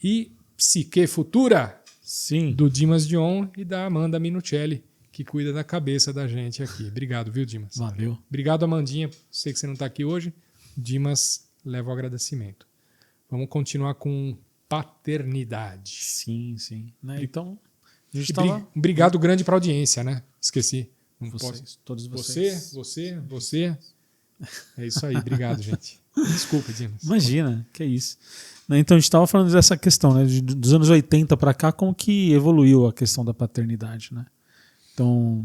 [SPEAKER 1] E Psique Futura,
[SPEAKER 2] sim,
[SPEAKER 1] do Dimas Dion e da Amanda Minuccelli, que cuida da cabeça da gente aqui. Obrigado, viu, Dimas?
[SPEAKER 2] Valeu.
[SPEAKER 1] Obrigado, Amandinha. Sei que você não está aqui hoje. Dimas leva o agradecimento. Vamos continuar com paternidade.
[SPEAKER 2] Sim. Né? Então, a gente
[SPEAKER 1] obrigado grande para a audiência, né? Esqueci.
[SPEAKER 2] Todos vocês.
[SPEAKER 1] Você. É isso aí, obrigado, gente. Desculpa, Dimas.
[SPEAKER 2] Imagina, que é isso. Então a gente estava falando dessa questão, né, dos anos 80 para cá, como que evoluiu a questão da paternidade, né? Então,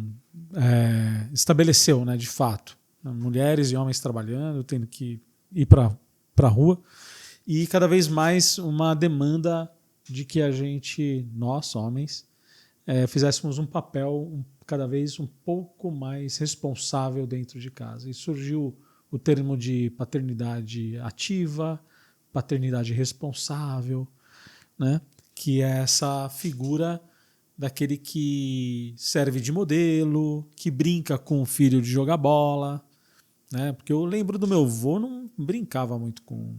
[SPEAKER 2] estabeleceu, né, de fato, mulheres e homens trabalhando, tendo que ir para a rua, e cada vez mais uma demanda de que a gente, nós homens, fizéssemos um papel cada vez um pouco mais responsável dentro de casa. E surgiu o termo de paternidade ativa, paternidade responsável, né? Que é essa figura daquele que serve de modelo, que brinca com o filho de jogar bola, né? Porque eu lembro do meu avô, não brincava muito com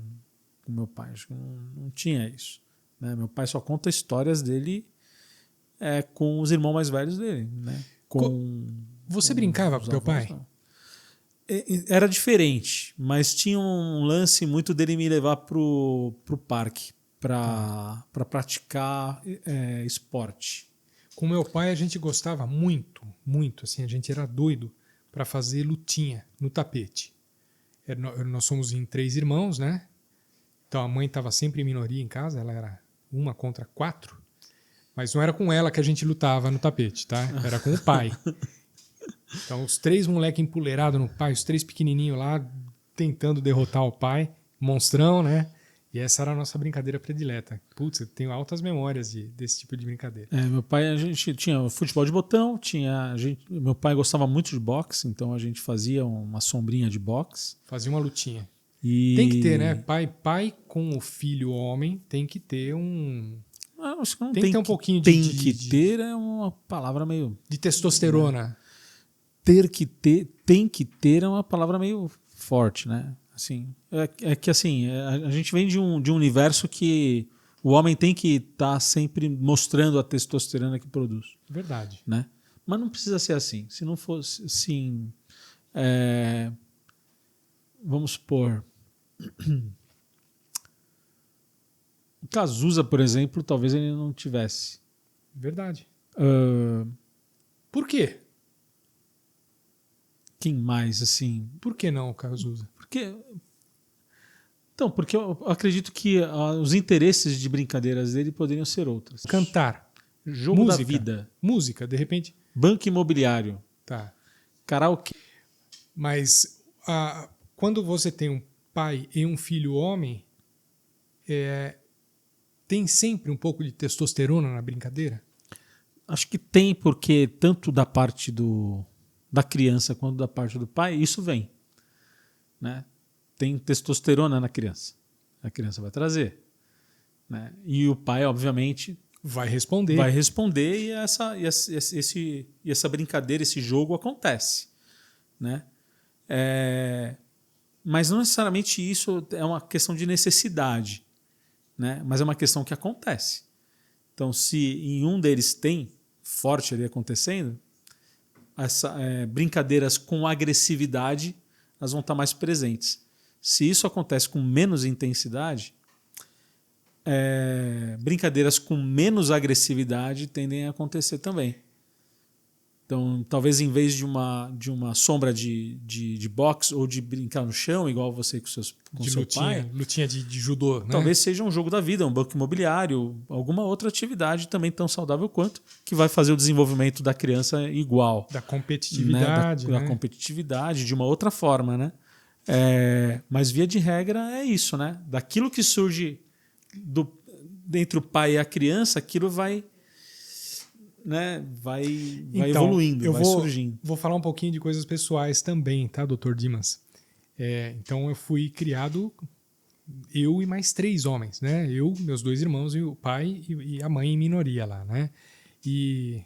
[SPEAKER 2] meu pai, acho que não tinha isso, né? Meu pai só conta histórias dele com os irmãos mais velhos dele, né?
[SPEAKER 1] Você brincava com teu pai?
[SPEAKER 2] Não. Era diferente, mas tinha um lance muito dele me levar pro parque para praticar esporte.
[SPEAKER 1] Com meu pai a gente gostava muito, muito, assim, a gente era doido para fazer lutinha no tapete. Nós somos em 3 irmãos, né? Então a mãe estava sempre em minoria em casa, ela era 1 contra 4, mas não era com ela que a gente lutava no tapete, tá? Era com o pai. Então os 3 moleques empoleirados no pai, os 3 pequenininhos lá tentando derrotar o pai, monstrão, né? E essa era a nossa brincadeira predileta. Putz, eu tenho altas memórias desse tipo de brincadeira.
[SPEAKER 2] Meu pai, a gente tinha futebol de botão, meu pai gostava muito de boxe, então a gente fazia uma sombrinha de boxe.
[SPEAKER 1] Fazia uma lutinha. Tem que ter, né? Pai com o filho homem tem que ter um...
[SPEAKER 2] Acho que não
[SPEAKER 1] tem que ter um pouquinho
[SPEAKER 2] tem que ter é uma palavra meio...
[SPEAKER 1] De testosterona.
[SPEAKER 2] Tem que ter é uma palavra meio forte, né? Assim, que assim, a gente vem de um universo que o homem tem que estar sempre mostrando a testosterona que produz.
[SPEAKER 1] Verdade.
[SPEAKER 2] Né? Mas não precisa ser assim. Se não fosse assim... vamos supor... O Cazuza, por exemplo, talvez ele não tivesse.
[SPEAKER 1] Verdade. Por quê?
[SPEAKER 2] Quem mais, assim?
[SPEAKER 1] Por que não o Cazuza?
[SPEAKER 2] Porque eu acredito que os interesses de brincadeiras dele poderiam ser outros.
[SPEAKER 1] Cantar.
[SPEAKER 2] Jogo
[SPEAKER 1] música,
[SPEAKER 2] da vida.
[SPEAKER 1] Música, de repente.
[SPEAKER 2] Banco imobiliário.
[SPEAKER 1] Tá.
[SPEAKER 2] Karaokê.
[SPEAKER 1] Mas quando você tem um pai e um filho homem, tem sempre um pouco de testosterona na brincadeira?
[SPEAKER 2] Acho que tem, porque tanto da parte da criança quanto da parte do pai, isso vem. Né? Tem testosterona na criança. A criança vai trazer. Né? E o pai, obviamente,
[SPEAKER 1] vai responder
[SPEAKER 2] e essa brincadeira, esse jogo acontece. Né? Mas não necessariamente isso é uma questão de necessidade, né? Mas é uma questão que acontece. Então, se em um deles tem forte ali acontecendo, brincadeiras com agressividade elas vão estar mais presentes. Se isso acontece com menos intensidade, brincadeiras com menos agressividade tendem a acontecer também. Então, talvez em vez de uma sombra de boxe ou de brincar no chão, igual você com seu pai...
[SPEAKER 1] Lutinha de judô, né?
[SPEAKER 2] Talvez seja um jogo da vida, um banco imobiliário, alguma outra atividade também tão saudável quanto, que vai fazer o desenvolvimento da criança igual.
[SPEAKER 1] Da competitividade.
[SPEAKER 2] Né? Da competitividade, de uma outra forma, né? Mas, via de regra, é isso, né? Daquilo que surge entre o pai e a criança, aquilo vai... Né, vai evoluindo, vai surgindo.
[SPEAKER 1] Vou falar um pouquinho de coisas pessoais também, tá, Dr. Dimas? Então eu fui criado, eu e mais 3 homens, né? Eu, meus 2 irmãos e o pai e a mãe em minoria lá, né? E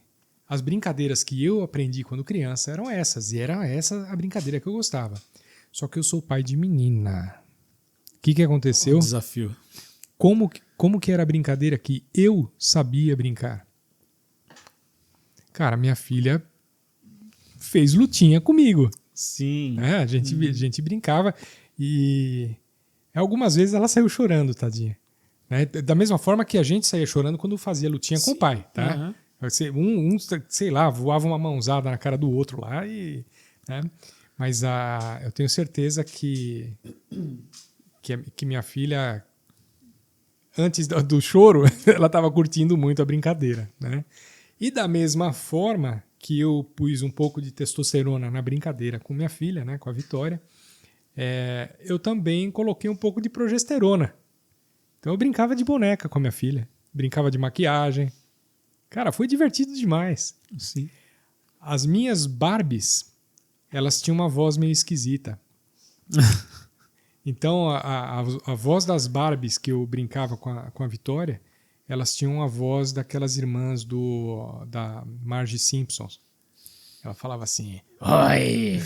[SPEAKER 1] as brincadeiras que eu aprendi quando criança eram essas, e era essa a brincadeira que eu gostava. Só que eu sou pai de menina. O que aconteceu?
[SPEAKER 2] Desafio.
[SPEAKER 1] Como que era a brincadeira que eu sabia brincar? Cara, minha filha fez lutinha comigo.
[SPEAKER 2] Sim.
[SPEAKER 1] A gente brincava e algumas vezes ela saiu chorando, tadinha. Né? Da mesma forma que a gente saía chorando quando fazia lutinha com o pai. Tá? Uhum. Sei lá, voava uma mãozada na cara do outro lá. Né? Mas eu tenho certeza que minha filha, antes do choro, ela estava curtindo muito a brincadeira, né? E da mesma forma que eu pus um pouco de testosterona na brincadeira com minha filha, né, com a Vitória, eu também coloquei um pouco de progesterona. Então eu brincava de boneca com a minha filha. brincava de maquiagem. Cara, foi divertido demais.
[SPEAKER 2] Sim.
[SPEAKER 1] As minhas Barbies, elas tinham uma voz meio esquisita. Então, a voz das Barbies que eu brincava com a Vitória, elas tinham a voz daquelas irmãs da Marge Simpson. Ela falava assim: Oi!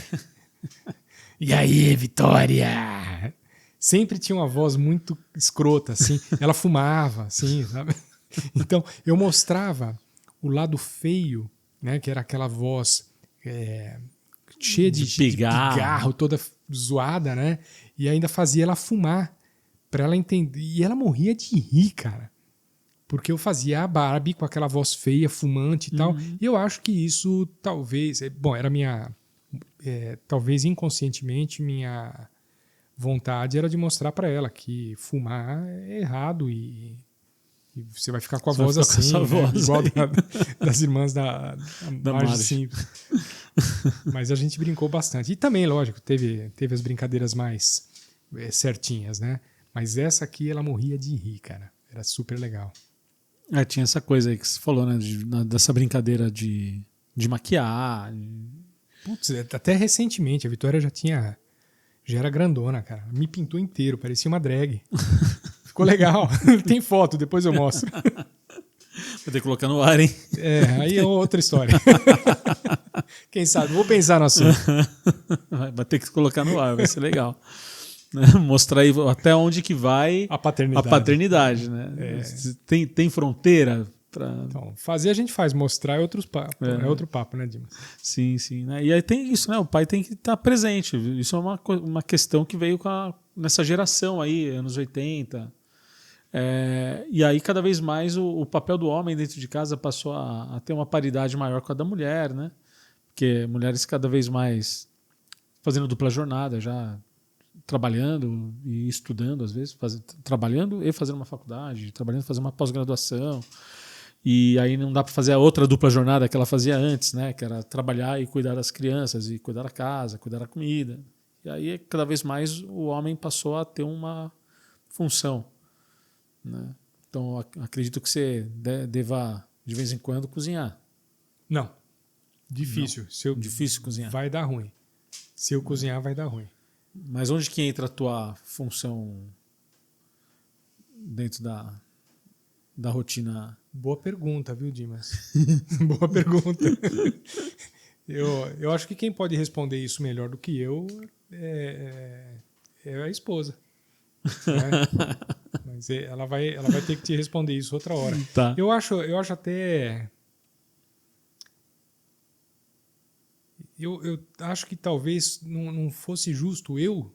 [SPEAKER 1] E aí, Vitória? Sempre tinha uma voz muito escrota, assim. Ela fumava, assim, sabe? Então, eu mostrava o lado feio, né? Que era aquela voz cheia de pigarro, toda zoada, né? E ainda fazia ela fumar, pra ela entender. E ela morria de rir, cara. Porque eu fazia a Barbie com aquela voz feia, fumante e tal. E eu acho que isso talvez... Bom, era minha... talvez inconscientemente minha vontade era de mostrar pra ela que fumar é errado e você vai ficar com a voz assim, né?
[SPEAKER 2] Voz
[SPEAKER 1] Igual das irmãs da Marge
[SPEAKER 2] Marge.
[SPEAKER 1] Simpson. Mas a gente brincou bastante. E também, lógico, teve as brincadeiras mais certinhas, né? Mas essa aqui, ela morria de rir, cara. Era super legal.
[SPEAKER 2] Tinha essa coisa aí que você falou, né? Dessa brincadeira de maquiar.
[SPEAKER 1] Putz, até recentemente, a Vitória já era grandona, cara. Me pintou inteiro, parecia uma drag. Ficou legal. Tem foto, depois eu mostro.
[SPEAKER 2] Vou ter que colocar no ar, hein?
[SPEAKER 1] Aí é outra história. Quem sabe? Vou pensar no assunto.
[SPEAKER 2] Vai ter que colocar no ar, vai ser legal. Mostrar aí até onde que vai
[SPEAKER 1] a paternidade.
[SPEAKER 2] A paternidade, né? Tem fronteira?
[SPEAKER 1] Então, fazer a gente faz, mostrar é outro papo, né, Dimas?
[SPEAKER 2] Sim, sim. Né? E aí tem isso, né? O pai tem que estar presente. Isso é uma questão que veio nessa geração aí, anos 80. E aí, cada vez mais, o papel do homem dentro de casa passou a ter uma paridade maior com a da mulher, né? Porque mulheres cada vez mais fazendo dupla jornada, já trabalhando e estudando, às vezes, trabalhando e fazendo uma faculdade, trabalhando e fazendo uma pós-graduação. E aí não dá para fazer a outra dupla jornada que ela fazia antes, né? Que era trabalhar e cuidar das crianças, e cuidar da casa, cuidar da comida. E aí, cada vez mais, o homem passou a ter uma função, né? Então, acredito que você deva, de vez em quando, cozinhar.
[SPEAKER 1] Não. Difícil.
[SPEAKER 2] Não. Difícil cozinhar.
[SPEAKER 1] Vai dar ruim. Se eu cozinhar, vai dar ruim.
[SPEAKER 2] Mas onde que entra a tua função dentro da rotina?
[SPEAKER 1] Boa pergunta, viu, Dimas? Boa pergunta. Eu acho que quem pode responder isso melhor do que eu é a esposa. Né? Mas ela vai ter que te responder isso outra hora.
[SPEAKER 2] Tá.
[SPEAKER 1] Eu acho até... Eu acho que talvez não fosse justo eu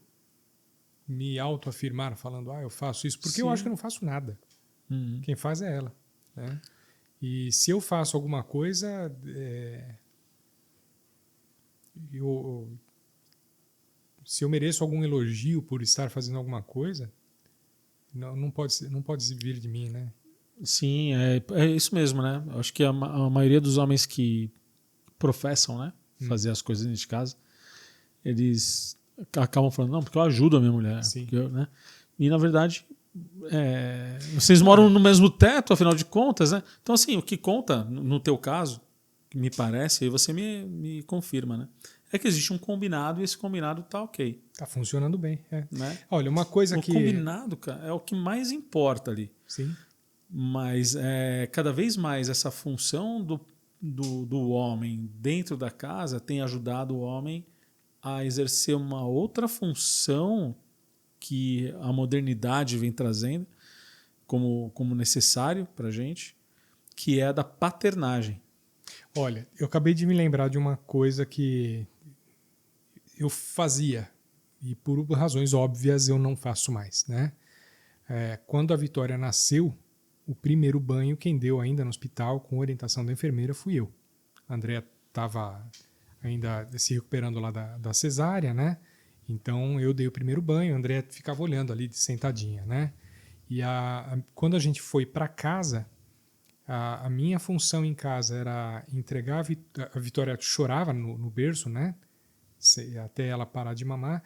[SPEAKER 1] me autoafirmar falando, eu faço isso, porque
[SPEAKER 2] Sim.
[SPEAKER 1] eu acho que eu não faço nada. Quem faz é ela. Né? E se eu faço alguma coisa, se eu mereço algum elogio por estar fazendo alguma coisa, não pode vir de mim, né?
[SPEAKER 2] Sim, é isso mesmo, né? Eu acho que a maioria dos homens que professam, né, fazer as coisas dentro de casa, eles acabam falando, não, porque eu ajudo a minha mulher.
[SPEAKER 1] Sim.
[SPEAKER 2] Né? E, na verdade, vocês moram no mesmo teto, afinal de contas, né? Então, assim, o que conta, no teu caso, que me parece, aí você me confirma, né? É que existe um combinado e esse combinado tá ok.
[SPEAKER 1] Tá funcionando bem.
[SPEAKER 2] Né?
[SPEAKER 1] Olha, uma coisa
[SPEAKER 2] o combinado, cara, é o que mais importa ali.
[SPEAKER 1] Sim.
[SPEAKER 2] Mas cada vez mais essa função do homem dentro da casa tem ajudado o homem a exercer uma outra função que a modernidade vem trazendo como necessário para a gente, que é a da paternagem.
[SPEAKER 1] Olha, eu acabei de me lembrar de uma coisa que eu fazia e por razões óbvias eu não faço mais, né? Quando a Vitória nasceu, o primeiro banho quem deu ainda no hospital com orientação da enfermeira fui eu. A Andrea estava ainda se recuperando lá da cesárea, né? Então eu dei o primeiro banho, a Andrea ficava olhando ali sentadinha, né? E quando a gente foi para casa, a minha função em casa era entregar a Vitória chorava no berço, né? Até ela parar de mamar,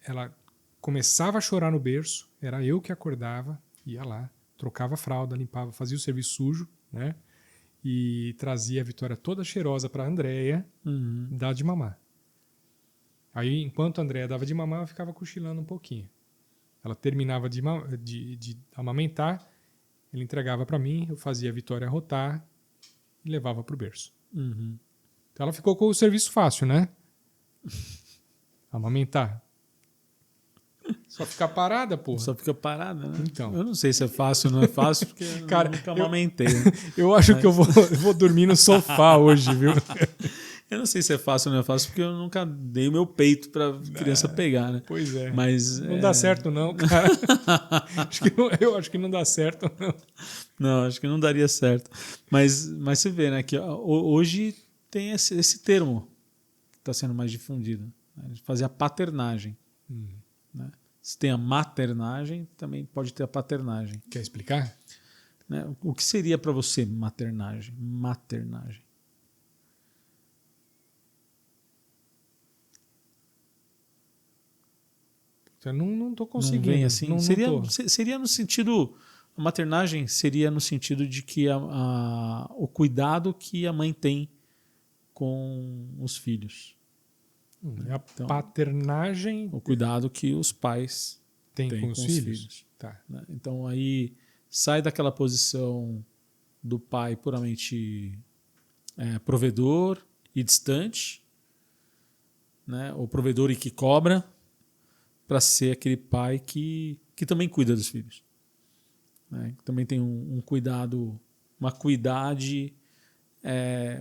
[SPEAKER 1] ela começava a chorar no berço, era eu que acordava, ia lá, trocava a fralda, limpava, fazia o serviço sujo, né? E trazia a Vitória toda cheirosa para a Andréia dar de mamar. Aí, enquanto a Andréia dava de mamar, eu ficava cochilando um pouquinho. Ela terminava de amamentar, ele entregava para mim, eu fazia a Vitória rotar e levava para o berço.
[SPEAKER 2] Uhum.
[SPEAKER 1] Então ela ficou com o serviço fácil, né? Amamentar. Só ficar parada, porra.
[SPEAKER 2] Só fica parada, né?
[SPEAKER 1] Então.
[SPEAKER 2] Eu não sei se é fácil ou não é fácil, porque
[SPEAKER 1] Cara,
[SPEAKER 2] eu nunca amamentei.
[SPEAKER 1] Eu acho que eu vou dormir no sofá hoje, viu?
[SPEAKER 2] Eu não sei se é fácil ou não é fácil, porque eu nunca dei o meu peito pra criança pegar, né?
[SPEAKER 1] Pois é.
[SPEAKER 2] Mas,
[SPEAKER 1] não dá certo não, cara. Eu acho que não dá certo não.
[SPEAKER 2] Não, acho que não daria certo. Mas você vê, né, que hoje tem esse termo que está sendo mais difundido. Né? Fazer a paternagem. Né? Se tem a maternagem, também pode ter a paternagem.
[SPEAKER 1] Quer explicar?
[SPEAKER 2] Né? O que seria para você maternagem? Maternagem.
[SPEAKER 1] Eu não tô conseguindo.
[SPEAKER 2] Não vem assim?
[SPEAKER 1] Não
[SPEAKER 2] seria no sentido... A maternagem seria no sentido de que o cuidado que a mãe tem com os filhos.
[SPEAKER 1] A paternagem...
[SPEAKER 2] O cuidado que os pais
[SPEAKER 1] têm
[SPEAKER 2] têm
[SPEAKER 1] com os filhos. Tá.
[SPEAKER 2] Né? Então aí sai daquela posição do pai puramente provedor e distante, né? O provedor e que cobra, para ser aquele pai que também cuida dos filhos. Né? Também tem um cuidado, uma cuidade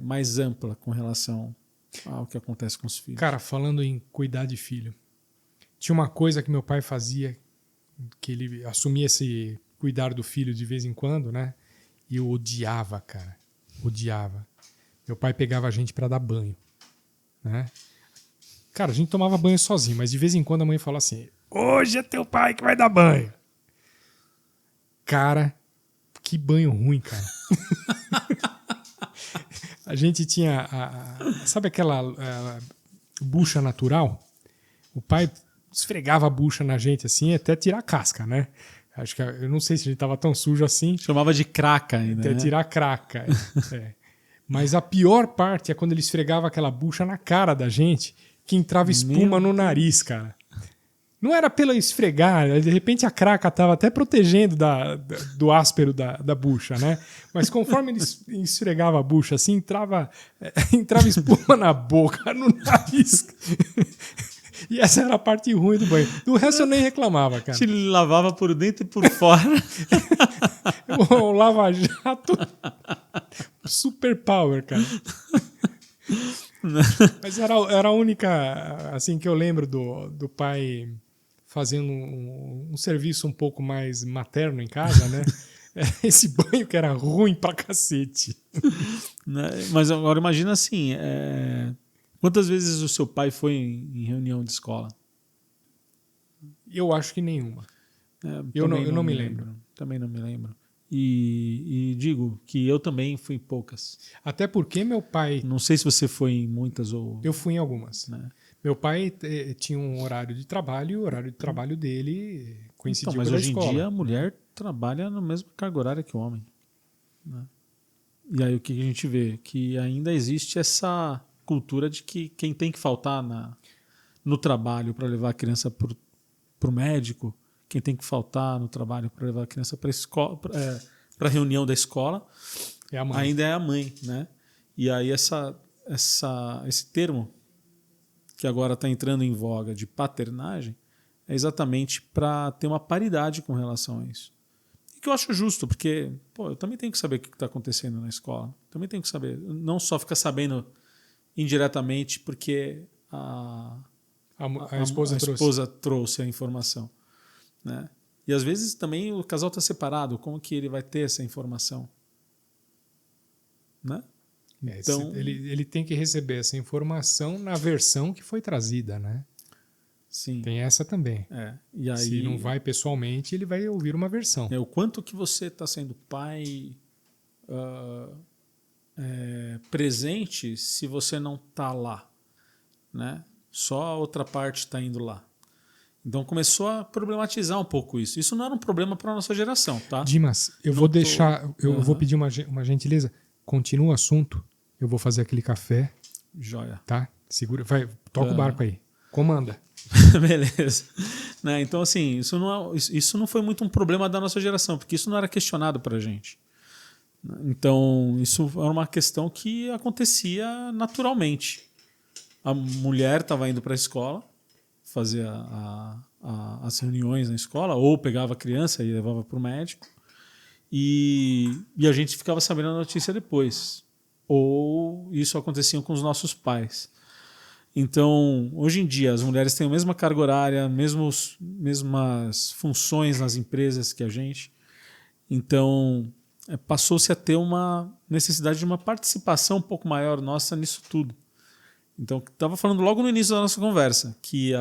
[SPEAKER 2] mais ampla com relação ao que acontece com os filhos.
[SPEAKER 1] Cara, falando em cuidar de filho, tinha uma coisa que meu pai fazia, que ele assumia esse cuidar do filho de vez em quando, né? E eu odiava, cara. Odiava. Meu pai pegava a gente pra dar banho, né? Cara, a gente tomava banho sozinho, mas de vez em quando a mãe falava assim: hoje é teu pai que vai dar banho. Cara, que banho ruim, cara. A gente tinha sabe aquela bucha natural? O pai esfregava a bucha na gente assim até tirar a casca, né? Acho que eu não sei se a gente tava tão sujo assim.
[SPEAKER 2] Chamava de craca ainda.
[SPEAKER 1] Até tirar a craca. Mas a pior parte é quando ele esfregava aquela bucha na cara da gente, que entrava espuma no nariz, cara. Não era pelo esfregar, de repente a craca tava até protegendo do áspero da bucha, né? Mas conforme ele esfregava a bucha assim, entrava espuma na boca, no nariz. E essa era a parte ruim do banho. Do resto eu nem reclamava, cara.
[SPEAKER 2] Ele lavava por dentro e por fora.
[SPEAKER 1] O lava-jato super power, cara. Mas era a única, assim, que eu lembro do pai fazendo um serviço um pouco mais materno em casa, né? Esse banho que era ruim pra cacete.
[SPEAKER 2] Mas agora imagina assim, quantas vezes o seu pai foi em reunião de escola?
[SPEAKER 1] Eu acho que nenhuma. Eu não me lembro.
[SPEAKER 2] Também não me lembro. E digo que eu também fui em poucas.
[SPEAKER 1] Até porque meu pai...
[SPEAKER 2] Não sei se você foi em muitas ou...
[SPEAKER 1] Eu fui em algumas.
[SPEAKER 2] Né?
[SPEAKER 1] Meu pai tinha um horário de trabalho e o horário de trabalho dele coincidia com a escola.
[SPEAKER 2] Mas hoje em dia a mulher trabalha no mesmo carga horária que o homem. Né? E aí o que a gente vê? Que ainda existe essa cultura de que quem tem que faltar no trabalho para levar a criança para o médico, quem tem que faltar no trabalho para levar a criança para a reunião da escola, ainda é a mãe. Né? E aí esse termo que agora está entrando em voga de paternagem é exatamente para ter uma paridade com relação a isso. E que eu acho justo, porque eu também tenho que saber o que está acontecendo na escola. Também tenho que saber. Não só ficar sabendo indiretamente porque a esposa trouxe a informação. Né? E às vezes também o casal está separado. Como que ele vai ter essa informação? Né?
[SPEAKER 1] Então, ele tem que receber essa informação na versão que foi trazida, né?
[SPEAKER 2] Sim.
[SPEAKER 1] Tem essa também.
[SPEAKER 2] E aí,
[SPEAKER 1] se não vai pessoalmente, ele vai ouvir uma versão.
[SPEAKER 2] O quanto que você está sendo pai presente se você não está lá, né? Só a outra parte está indo lá. Então começou a problematizar um pouco isso. Isso não era um problema para a nossa geração, tá?
[SPEAKER 1] Dimas, eu vou deixar, eu vou pedir uma gentileza. Continua o assunto, eu vou fazer aquele café,
[SPEAKER 2] Joia.
[SPEAKER 1] tá? Segura, vai, toca o barco aí. Comanda.
[SPEAKER 2] Beleza. Né? Então, assim, isso não foi muito um problema da nossa geração, porque isso não era questionado pra gente. Então, isso era uma questão que acontecia naturalmente. A mulher estava indo para a escola, fazia as reuniões na escola, ou pegava a criança e levava para o médico, e a gente ficava sabendo a notícia depois. Ou isso acontecia com os nossos pais. Então, hoje em dia, as mulheres têm a mesma carga horária, mesmas funções nas empresas que a gente. Então, passou-se a ter uma necessidade de uma participação um pouco maior nossa nisso tudo. Então, estava falando logo no início da nossa conversa que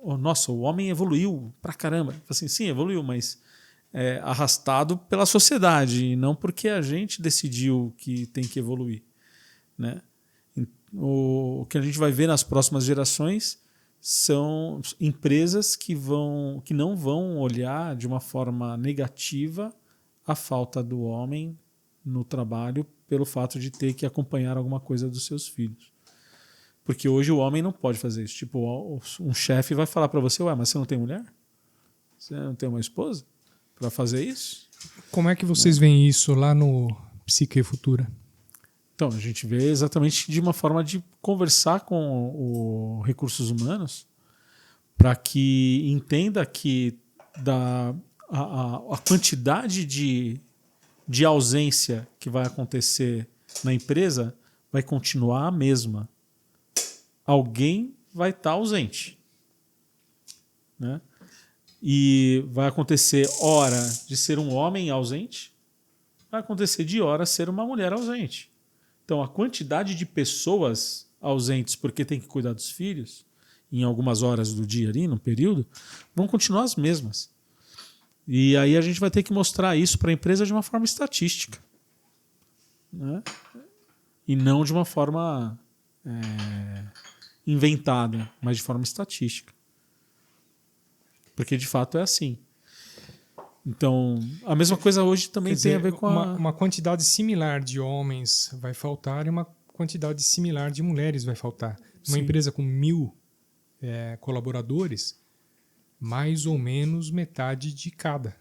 [SPEAKER 2] o homem evoluiu pra caramba. Assim, sim, evoluiu, mas arrastado pela sociedade, e não porque a gente decidiu que tem que evoluir, né? O que a gente vai ver nas próximas gerações são empresas que não vão olhar de uma forma negativa a falta do homem no trabalho pelo fato de ter que acompanhar alguma coisa dos seus filhos. Porque hoje o homem não pode fazer isso. Tipo, um chefe vai falar para você, mas você não tem mulher? Você não tem uma esposa para fazer isso?
[SPEAKER 1] Como é que vocês veem isso lá no Psique Futura?
[SPEAKER 2] Então, a gente vê exatamente de uma forma de conversar com o Recursos Humanos para que entenda que a quantidade de ausência que vai acontecer na empresa vai continuar a mesma. Alguém vai estar ausente, né? E vai acontecer hora de ser um homem ausente, vai acontecer de hora ser uma mulher ausente. Então, a quantidade de pessoas ausentes porque tem que cuidar dos filhos, em algumas horas do dia ali, no período, vão continuar as mesmas. E aí a gente vai ter que mostrar isso para a empresa de uma forma estatística, né? E não de uma forma inventada, mas de forma estatística. Porque, de fato, é assim. Então, a mesma coisa hoje também tem a ver com
[SPEAKER 1] uma quantidade similar de homens vai faltar e uma quantidade similar de mulheres vai faltar. Uma
[SPEAKER 2] Sim.
[SPEAKER 1] empresa com 1000 colaboradores, mais ou menos metade de cada.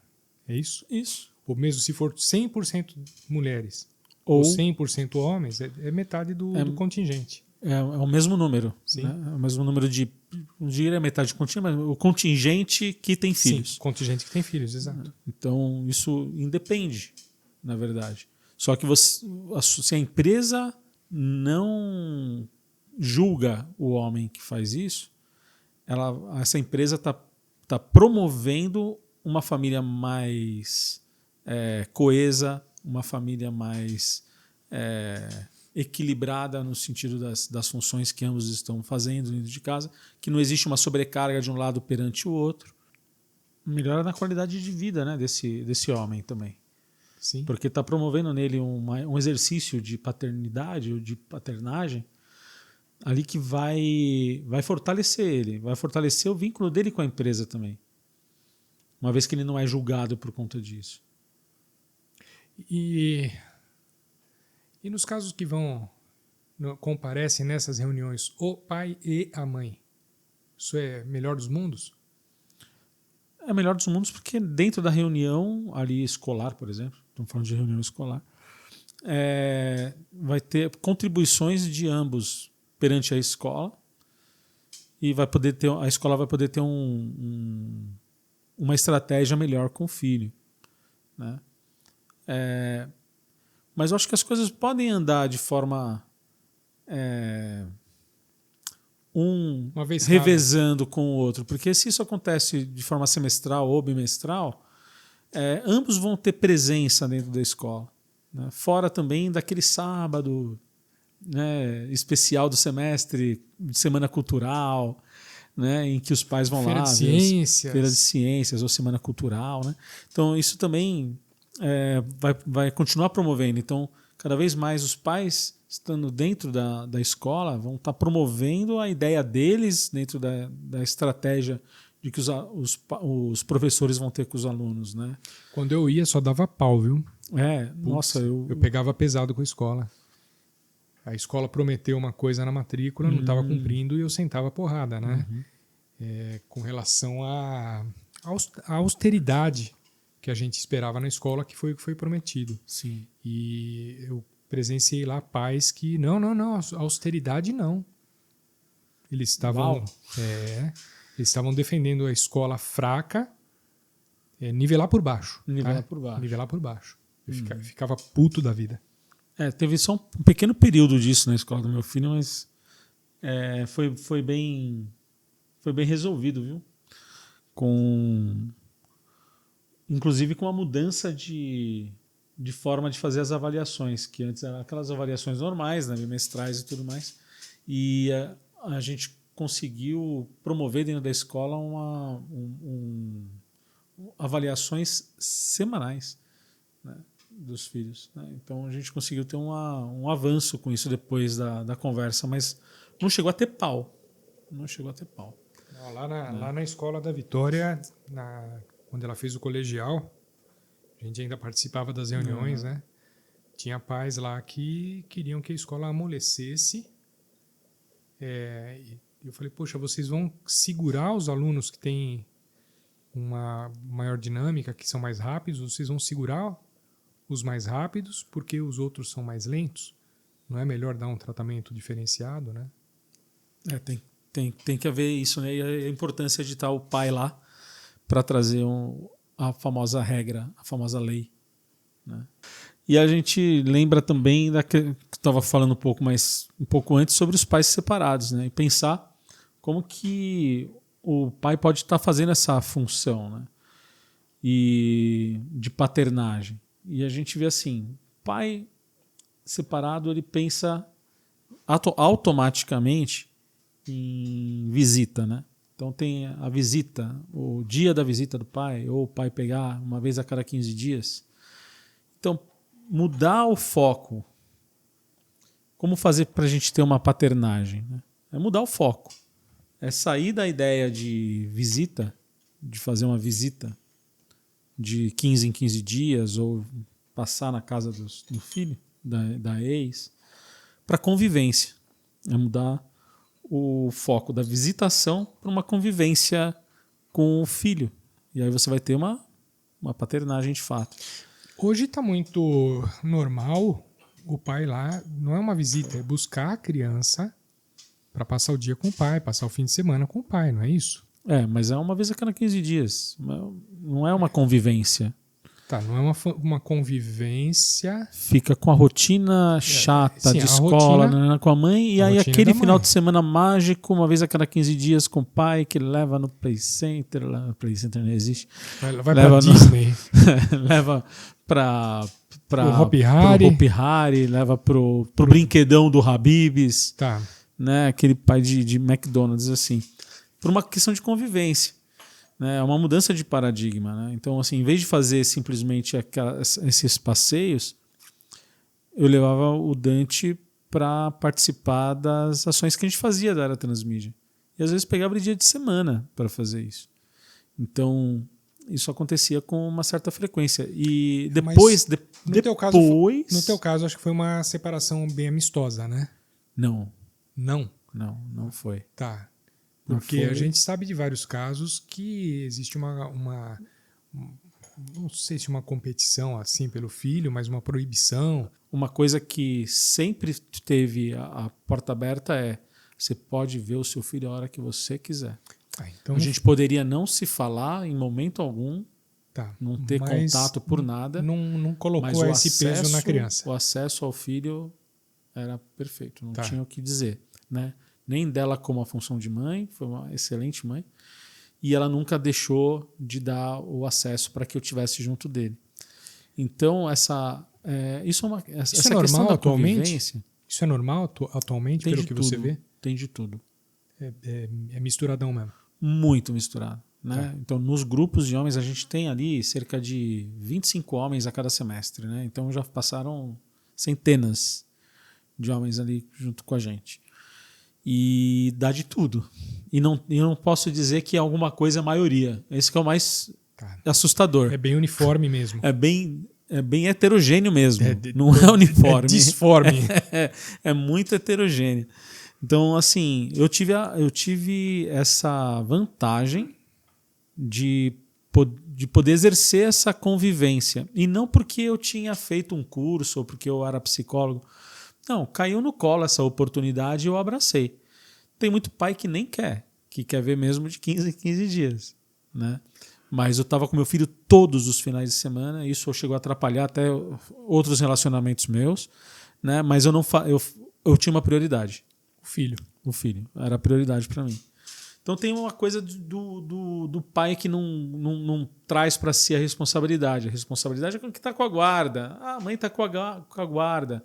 [SPEAKER 1] É isso?
[SPEAKER 2] Isso.
[SPEAKER 1] Ou mesmo se for 100% mulheres
[SPEAKER 2] Ou
[SPEAKER 1] 100% homens, é metade do contingente.
[SPEAKER 2] É o mesmo número.
[SPEAKER 1] Sim.
[SPEAKER 2] Né? É o mesmo número de... Não diria metade do contingente, mas o contingente que tem filhos.
[SPEAKER 1] Sim, contingente que tem filhos, exato.
[SPEAKER 2] Então, isso independe, na verdade. Só que se a empresa não julga o homem que faz isso, essa empresa está promovendo uma família mais coesa, uma família mais equilibrada no sentido das funções que ambos estão fazendo dentro de casa, que não existe uma sobrecarga de um lado perante o outro. Melhora na qualidade de vida, né, desse homem também.
[SPEAKER 1] Sim.
[SPEAKER 2] Porque está promovendo nele um exercício de paternidade ou de paternagem ali que vai fortalecer ele, vai fortalecer o vínculo dele com a empresa também, uma vez que ele não é julgado por conta disso.
[SPEAKER 1] E nos casos que comparecem nessas reuniões o pai e a mãe, isso é melhor dos mundos?
[SPEAKER 2] É melhor dos mundos porque dentro da reunião ali escolar, por exemplo, estamos falando de reunião escolar, vai ter contribuições de ambos perante a escola e a escola vai poder ter uma estratégia melhor com o filho, né? Mas eu acho que as coisas podem andar de forma
[SPEAKER 1] Uma vez
[SPEAKER 2] revezando com o outro, porque se isso acontece de forma semestral ou bimestral, ambos vão ter presença dentro da escola, né? Fora também daquele sábado, né, especial do semestre, de semana cultural, né, em que os pais vão
[SPEAKER 1] Feira
[SPEAKER 2] lá,
[SPEAKER 1] de Ciências.
[SPEAKER 2] Feira de Ciências ou semana cultural, né? Então isso também vai continuar promovendo. Então, cada vez mais os pais, estando dentro da escola, vão estar promovendo a ideia deles dentro da estratégia de que os professores vão ter com os alunos, né?
[SPEAKER 1] Quando eu ia, só dava pau, viu?
[SPEAKER 2] Nossa,
[SPEAKER 1] eu pegava pesado com a escola. A escola prometeu uma coisa na matrícula, não estava cumprindo e eu sentava porrada, né? Com relação à austeridade que a gente esperava na escola, que foi o que foi prometido.
[SPEAKER 2] Sim.
[SPEAKER 1] E eu presenciei lá pais que, não, austeridade não. Eles estavam defendendo a escola fraca, nivelar por baixo.
[SPEAKER 2] Nivelar
[SPEAKER 1] tá?
[SPEAKER 2] por baixo.
[SPEAKER 1] Nivelar por baixo. Eu ficava puto da vida.
[SPEAKER 2] Teve só um pequeno período disso na escola do meu filho, mas foi bem resolvido, viu? Inclusive com a mudança de forma de fazer as avaliações, que antes eram aquelas avaliações normais, né, bimestrais e tudo mais, e a gente conseguiu promover dentro da escola avaliações semanais, né, dos filhos, né? Então a gente conseguiu ter um avanço com isso depois da conversa, mas não chegou a ter pau.
[SPEAKER 1] Lá na escola da Vitória, quando ela fez o colegial, a gente ainda participava das reuniões, né? Tinha pais lá que queriam que a escola amolecesse. E eu falei, poxa, vocês vão segurar os alunos que têm uma maior dinâmica, que são mais rápidos, vocês vão segurar os mais rápidos porque os outros são mais lentos? Não é melhor dar um tratamento diferenciado, né?
[SPEAKER 2] Tem que haver isso, né? E a importância de estar o pai lá para trazer a famosa regra, a famosa lei, né? E a gente lembra também que estava falando um pouco antes sobre os pais separados, né? E pensar como que o pai pode estar fazendo essa função, né? E de paternagem. E a gente vê assim, pai separado, ele pensa automaticamente em visita, né? Então tem a visita, o dia da visita do pai, ou o pai pegar uma vez a cada 15 dias. Então, mudar o foco. Como fazer para a gente ter uma paternagem, né? É mudar o foco. É sair da ideia de visita, de fazer uma visita de 15 em 15 dias, ou passar na casa do filho, da ex, para convivência. É mudar o foco da visitação para uma convivência com o filho. E aí você vai ter uma paternagem de fato.
[SPEAKER 1] Hoje está muito normal o pai lá, não é uma visita, é buscar a criança para passar o dia com o pai, passar o fim de semana com o pai, não é isso?
[SPEAKER 2] Mas é uma vez a cada 15 dias. Não é uma convivência.
[SPEAKER 1] Tá, não é uma convivência.
[SPEAKER 2] Fica com a rotina chata de escola, rotina, com a mãe, e aí aquele final de semana mágico, uma vez a cada 15 dias com o pai, que leva no Play Center. No Play Center não existe.
[SPEAKER 1] Vai pra Disney.
[SPEAKER 2] Leva para
[SPEAKER 1] o Hopi
[SPEAKER 2] Hari, leva pro brinquedão do Habib's.
[SPEAKER 1] Tá.
[SPEAKER 2] Né, aquele pai de McDonald's, assim. Por uma questão de convivência. É uma mudança de paradigma, né? Então, assim, em vez de fazer simplesmente esses passeios, eu levava o Dante para participar das ações que a gente fazia da área transmídia. E às vezes pegava dia de semana para fazer isso. Então, isso acontecia com uma certa frequência. E depois...
[SPEAKER 1] No teu caso, acho que foi uma separação bem amistosa, né?
[SPEAKER 2] Não.
[SPEAKER 1] Não
[SPEAKER 2] foi.
[SPEAKER 1] Tá. Porque a gente sabe de vários casos que existe uma não sei se uma competição assim pelo filho, mas uma proibição.
[SPEAKER 2] Uma coisa que sempre teve a porta aberta é: você pode ver o seu filho a hora que você quiser.
[SPEAKER 1] Então
[SPEAKER 2] a gente poderia não se falar em momento algum, não ter contato por nada.
[SPEAKER 1] Não colocou esse peso na criança.
[SPEAKER 2] O acesso ao filho era perfeito, não tinha o que dizer, né? Nem dela como a função de mãe, foi uma excelente mãe, e ela nunca deixou de dar o acesso para que eu estivesse junto dele. Então, essa
[SPEAKER 1] normal
[SPEAKER 2] questão da
[SPEAKER 1] atualmente? Isso é normal atualmente, pelo que você vê?
[SPEAKER 2] Tem de tudo.
[SPEAKER 1] É misturadão mesmo.
[SPEAKER 2] Muito misturado, né? Então, nos grupos de homens, a gente tem ali cerca de 25 homens a cada semestre, né? Então, já passaram centenas de homens ali junto com a gente. E dá de tudo. E não posso dizer que alguma coisa é maioria. Esse que é o mais
[SPEAKER 1] Cara,
[SPEAKER 2] assustador.
[SPEAKER 1] é bem uniforme mesmo.
[SPEAKER 2] É bem heterogêneo mesmo.
[SPEAKER 1] É
[SPEAKER 2] não é uniforme.
[SPEAKER 1] É disforme.
[SPEAKER 2] É muito heterogêneo. Então, assim, eu tive essa vantagem de poder exercer essa convivência. E não porque eu tinha feito um curso ou porque eu era psicólogo. Não, caiu no colo essa oportunidade e eu abracei. Tem muito pai que nem quer, que quer ver mesmo de 15 em 15 dias, né? Mas eu estava com meu filho todos os finais de semana, isso chegou a atrapalhar até outros relacionamentos meus, né? Mas eu tinha uma prioridade. O filho era a prioridade para mim. Então tem uma coisa do pai que não traz para si a responsabilidade. A responsabilidade é com que está com a guarda. A mãe está com a guarda.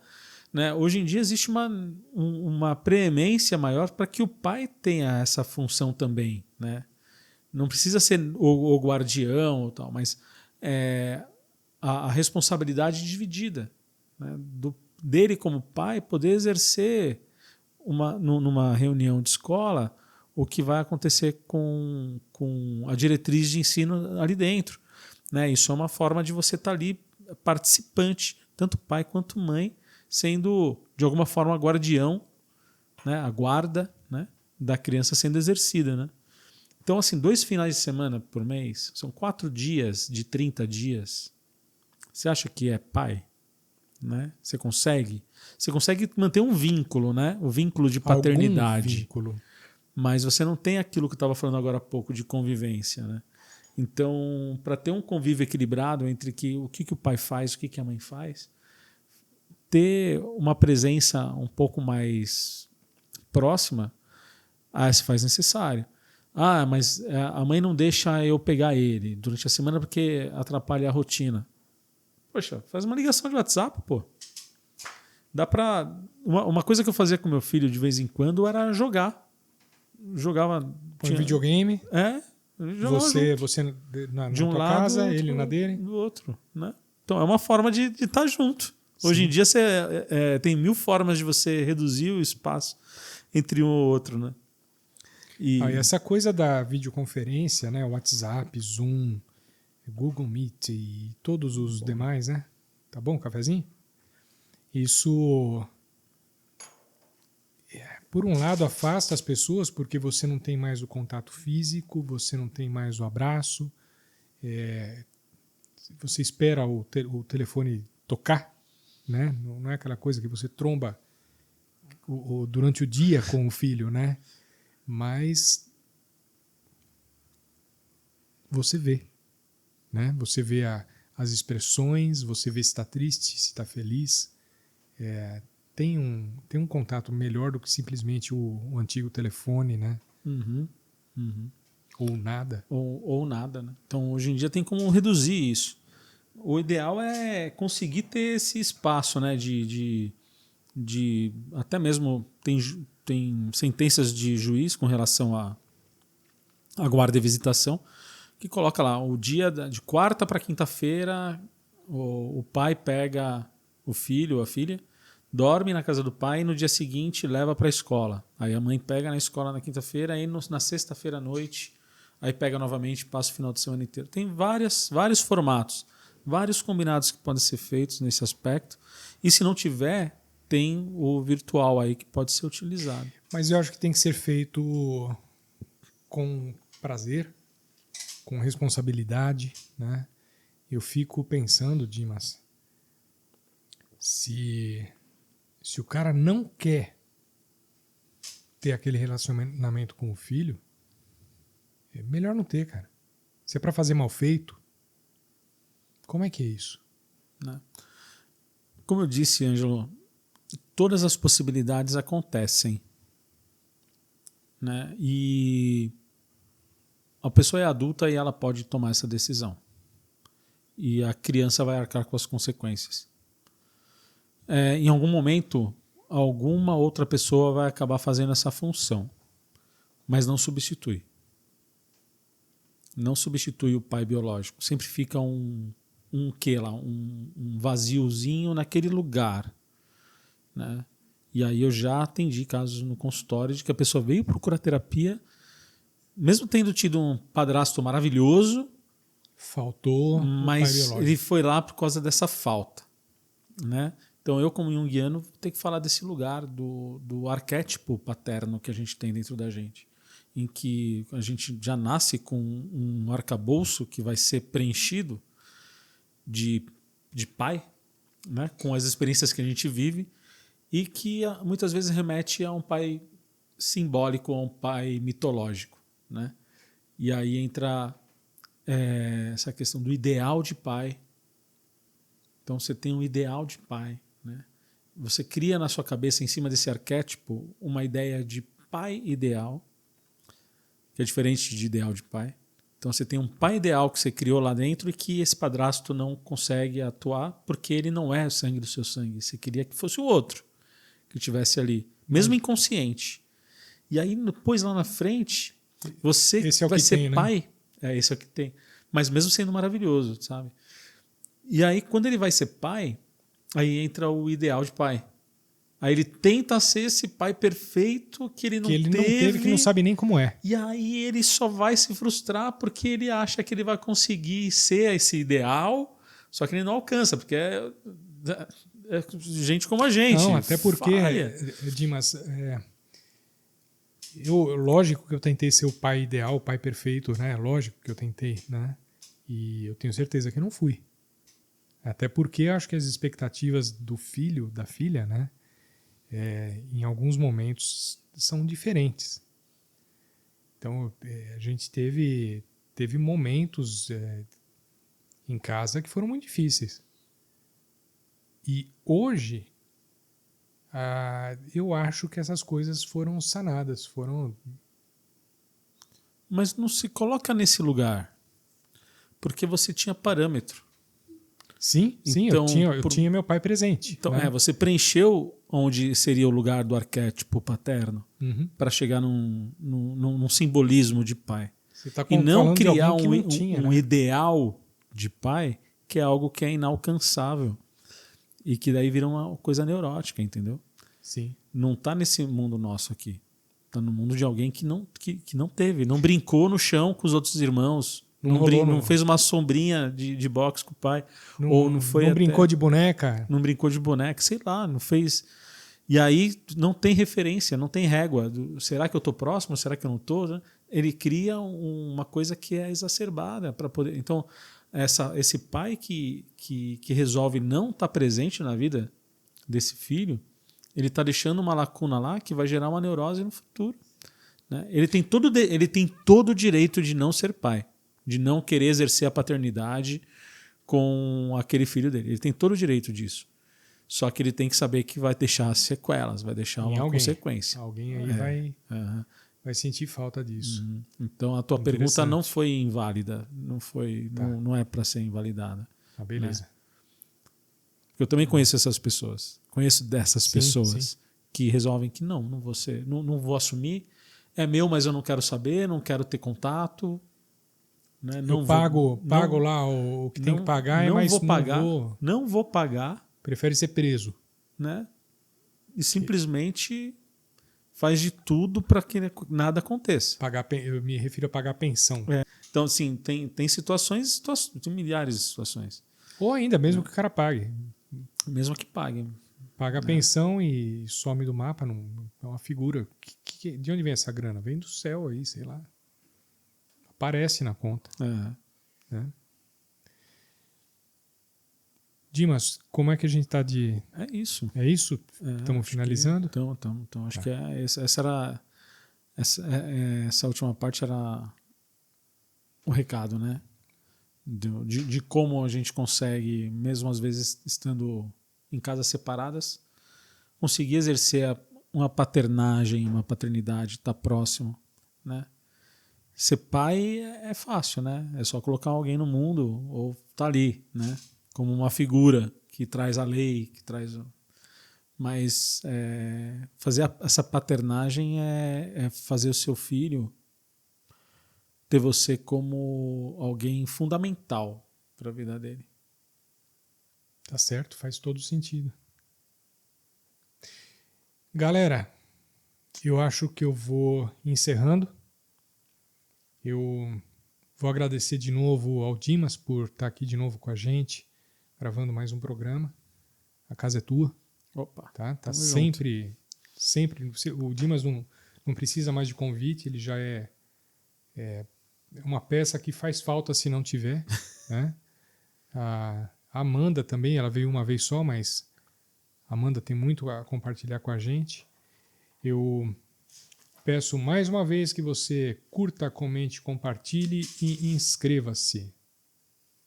[SPEAKER 2] Né? Hoje em dia existe uma preemência maior para que o pai tenha essa função também. Né? Não precisa ser o guardião ou tal, mas a responsabilidade dividida. Né? Dele como pai poder exercer numa reunião de escola o que vai acontecer com a diretriz de ensino ali dentro. Né? Isso é uma forma de você estar ali participante, tanto pai quanto mãe, sendo de alguma forma guardião, né? A guarda, né? Da criança sendo exercida. Né? Então, assim, 2 finais de semana por mês, são 4 dias de 30 dias. Você acha que é pai? Né? Você consegue manter um vínculo, né? O vínculo de paternidade.
[SPEAKER 1] Algum vínculo.
[SPEAKER 2] Mas você não tem aquilo que eu estava falando agora há pouco de convivência. Né? Então, para ter um convívio equilibrado entre o que o pai faz e o que a mãe faz, ter uma presença um pouco mais próxima, se faz necessário. Mas a mãe não deixa eu pegar ele durante a semana porque atrapalha a rotina. Poxa, faz uma ligação de WhatsApp, pô. Dá pra... Uma coisa que eu fazia com meu filho de vez em quando era jogar. Jogava...
[SPEAKER 1] Tinha videogame.
[SPEAKER 2] Jogava
[SPEAKER 1] você na
[SPEAKER 2] de um
[SPEAKER 1] tua
[SPEAKER 2] lado,
[SPEAKER 1] casa, ele na dele.
[SPEAKER 2] Do outro. Né? Então é uma forma de estar junto. Hoje em dia tem 1000 formas de você reduzir o espaço entre um ou outro. Né?
[SPEAKER 1] E essa coisa da videoconferência, né? WhatsApp, Zoom, Google Meet e todos os demais, né? Tá bom, cafezinho? Isso, por um lado, afasta as pessoas porque você não tem mais o contato físico, você não tem mais o abraço, você espera o telefone tocar, né? Não é aquela coisa que você tromba durante o dia com o filho, né? Mas você vê, né? Você vê as expressões, você vê se está triste, se está feliz. Tem um contato melhor do que simplesmente o antigo telefone, né?
[SPEAKER 2] Uhum.
[SPEAKER 1] Ou nada.
[SPEAKER 2] Ou nada, né? Então, hoje em dia tem como reduzir isso. O ideal é conseguir ter esse espaço, né? De até mesmo tem sentenças de juiz com relação à guarda e visitação que coloca lá o dia de quarta para quinta-feira, o pai pega o filho ou a filha, dorme na casa do pai e no dia seguinte leva para a escola. Aí a mãe pega na escola na quinta-feira, aí na sexta-feira à noite, aí pega novamente, passa o final de semana inteiro. Tem vários formatos, vários combinados que podem ser feitos nesse aspecto. E se não tiver, tem o virtual aí que pode ser utilizado.
[SPEAKER 1] Mas eu acho que tem que ser feito com prazer, com responsabilidade, né? Eu fico pensando, Dimas, se o cara não quer ter aquele relacionamento com o filho, é melhor não ter, cara. Se é para fazer mal feito, como é que é isso?
[SPEAKER 2] Né? Como eu disse, Ângelo, todas as possibilidades acontecem. Né? E a pessoa é adulta e ela pode tomar essa decisão. E a criança vai arcar com as consequências. Em algum momento, alguma outra pessoa vai acabar fazendo essa função, mas não substitui. Não substitui o pai biológico. Sempre fica um vaziozinho naquele lugar. Né? E aí eu já atendi casos no consultório de que a pessoa veio procurar terapia mesmo tendo tido um padrasto maravilhoso,
[SPEAKER 1] Faltou o pai
[SPEAKER 2] mas
[SPEAKER 1] biológico.
[SPEAKER 2] ele foi lá por causa dessa falta, né? Então eu, como junguiano, vou ter que falar desse lugar do arquétipo paterno que a gente tem dentro da gente, em que a gente já nasce com um arcabouço que vai ser preenchido de pai, né? Com as experiências que a gente vive, e que muitas vezes remete a um pai simbólico, a um pai mitológico, né? E aí entra essa questão do ideal de pai. Então você tem um ideal de pai, né? Você cria na sua cabeça, em cima desse arquétipo, uma ideia de pai ideal, que é diferente de ideal de pai. Então você tem um pai ideal que você criou lá dentro e que esse padrasto não consegue atuar porque ele não é o sangue do seu sangue. Você queria que fosse o outro que estivesse ali, mesmo inconsciente. E aí depois lá na frente, você
[SPEAKER 1] Esse é o
[SPEAKER 2] vai
[SPEAKER 1] que
[SPEAKER 2] ser
[SPEAKER 1] tem, né?
[SPEAKER 2] pai. Esse é o que tem. Mas mesmo sendo maravilhoso, sabe? E aí quando ele vai ser pai, aí entra o ideal de pai. Aí ele tenta ser esse pai perfeito que ele não
[SPEAKER 1] Que ele
[SPEAKER 2] teve.
[SPEAKER 1] não teve, que não sabe nem como é.
[SPEAKER 2] E aí ele só vai se frustrar porque ele acha que ele vai conseguir ser esse ideal, só que ele não alcança, porque é gente como a gente.
[SPEAKER 1] Não, até porque,
[SPEAKER 2] falha.
[SPEAKER 1] Dimas, lógico que eu tentei ser o pai ideal, o pai perfeito, né? Lógico que eu tentei, né? E eu tenho certeza que não fui. Até porque eu acho que as expectativas do filho, da filha, né? Em alguns momentos são diferentes. Então, a gente teve momentos em casa que foram muito difíceis. E hoje, eu acho que essas coisas foram sanadas,
[SPEAKER 2] Mas não se coloca nesse lugar, porque você tinha parâmetro.
[SPEAKER 1] Sim,
[SPEAKER 2] Então,
[SPEAKER 1] eu tinha meu pai presente.
[SPEAKER 2] Então,
[SPEAKER 1] né?
[SPEAKER 2] você preencheu onde seria o lugar do arquétipo paterno
[SPEAKER 1] Uhum.
[SPEAKER 2] para chegar num simbolismo de pai.
[SPEAKER 1] Você está
[SPEAKER 2] E não
[SPEAKER 1] falando
[SPEAKER 2] criar
[SPEAKER 1] de alguém que não tinha,
[SPEAKER 2] um
[SPEAKER 1] né?
[SPEAKER 2] ideal de pai que é algo que é inalcançável e que daí vira uma coisa neurótica, entendeu?
[SPEAKER 1] Sim.
[SPEAKER 2] Não está nesse mundo nosso aqui. Está no mundo de alguém que não teve, não brincou no chão com os outros irmãos, não fez uma sombrinha de boxe com o pai, ou não foi
[SPEAKER 1] não brincou de boneca.
[SPEAKER 2] não brincou de boneca, sei lá, não fez. E aí não tem referência, não tem régua. Será que eu estou próximo? Será que eu não estou? Ele cria uma coisa que é exacerbada para poder. Então, esse pai que resolve não estar presente na vida desse filho, ele está deixando uma lacuna lá que vai gerar uma neurose no futuro. Né? Ele tem todo o direito de não ser pai, de não querer exercer a paternidade com aquele filho dele. Ele tem todo o direito disso. Só que ele tem que saber que vai deixar sequelas, vai deixar uma consequência.
[SPEAKER 1] Alguém aí vai sentir falta disso.
[SPEAKER 2] Uhum. Então a tua pergunta não foi inválida, não é para ser invalidada.
[SPEAKER 1] Beleza.
[SPEAKER 2] Né? Eu também conheço essas pessoas. Conheço dessas pessoas que resolvem que não vou assumir. É meu, mas eu não quero saber, não quero ter contato. Né?
[SPEAKER 1] Eu pago lá o que tem que pagar, mas
[SPEAKER 2] não vou pagar.
[SPEAKER 1] Prefere ser preso.
[SPEAKER 2] Né? E simplesmente faz de tudo para que nada aconteça.
[SPEAKER 1] Eu me refiro a pagar pensão.
[SPEAKER 2] Então, assim, tem situações, tem milhares de situações.
[SPEAKER 1] Ou ainda, mesmo que o cara pague.
[SPEAKER 2] Mesmo que pague.
[SPEAKER 1] Paga a pensão e some do mapa. É uma figura. De onde vem essa grana? Vem do céu aí, sei lá. Aparece na conta. Né? Dimas, como é que a gente está de...
[SPEAKER 2] É isso.
[SPEAKER 1] É isso? Estamos finalizando?
[SPEAKER 2] Então acho que essa última parte era o recado, né? De como a gente consegue, mesmo às vezes estando em casas separadas, conseguir exercer uma paternagem, uma paternidade, estar próximo, né? Ser pai é fácil, né? É só colocar alguém no mundo ou tá ali, né? Como uma figura que traz a lei, que traz... Mas fazer essa paternagem é fazer o seu filho ter você como alguém fundamental para a vida dele.
[SPEAKER 1] Tá certo, faz todo sentido. Galera, eu acho que eu vou encerrando. Eu vou agradecer de novo ao Dimas por estar aqui de novo com a gente, gravando mais um programa. A casa é tua.
[SPEAKER 2] Opa.
[SPEAKER 1] Tá sempre. O Dimas não precisa mais de convite, ele já é uma peça que faz falta se não tiver. Né? A Amanda também, ela veio uma vez só, mas a Amanda tem muito a compartilhar com a gente. Eu peço mais uma vez que você curta, comente, compartilhe e inscreva-se.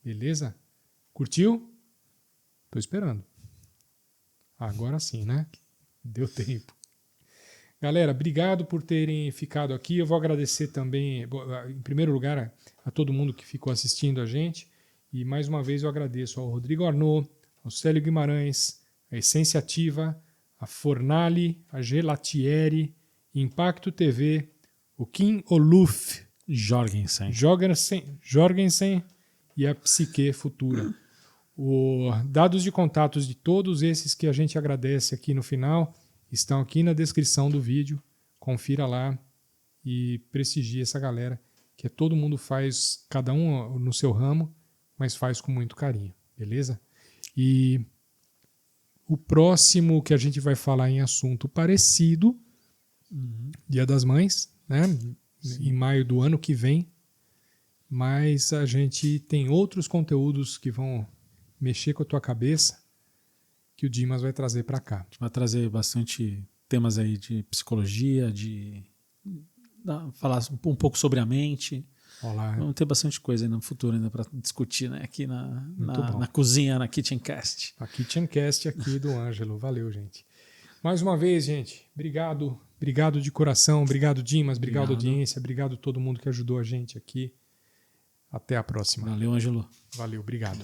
[SPEAKER 1] Beleza? Curtiu? Tô esperando. Agora sim, né? Deu tempo. Galera, obrigado por terem ficado aqui. Eu vou agradecer também, em primeiro lugar, a todo mundo que ficou assistindo a gente. E mais uma vez eu agradeço ao Rodrigo Arnaud, ao Célio Guimarães, a Essência Ativa, a Fornali, a Gelatieri, Impacto TV, o Kim Oluf
[SPEAKER 2] Jorgensen
[SPEAKER 1] e a Psique Futura. Dados de contatos de todos esses que a gente agradece aqui no final estão aqui na descrição do vídeo. Confira lá e prestigie essa galera, que todo mundo faz, cada um no seu ramo, mas faz com muito carinho, beleza? E o próximo que a gente vai falar em assunto parecido, Dia das Mães, né? Em maio do ano que vem, mas a gente tem outros conteúdos que vão mexer com a tua cabeça, que o Dimas vai trazer para cá.
[SPEAKER 2] A gente vai trazer bastante temas aí de psicologia, falar um pouco sobre a mente.
[SPEAKER 1] Olá.
[SPEAKER 2] Vamos ter bastante coisa aí no futuro ainda para discutir, né? Aqui na cozinha, na Kitchencast.
[SPEAKER 1] A Kitchencast aqui do Ângelo. Valeu, gente. Mais uma vez, gente, obrigado. Obrigado de coração. Obrigado, Dimas. Obrigado, audiência. Obrigado a todo mundo que ajudou a gente aqui. Até a próxima.
[SPEAKER 2] Valeu, Ângelo.
[SPEAKER 1] Valeu, obrigado.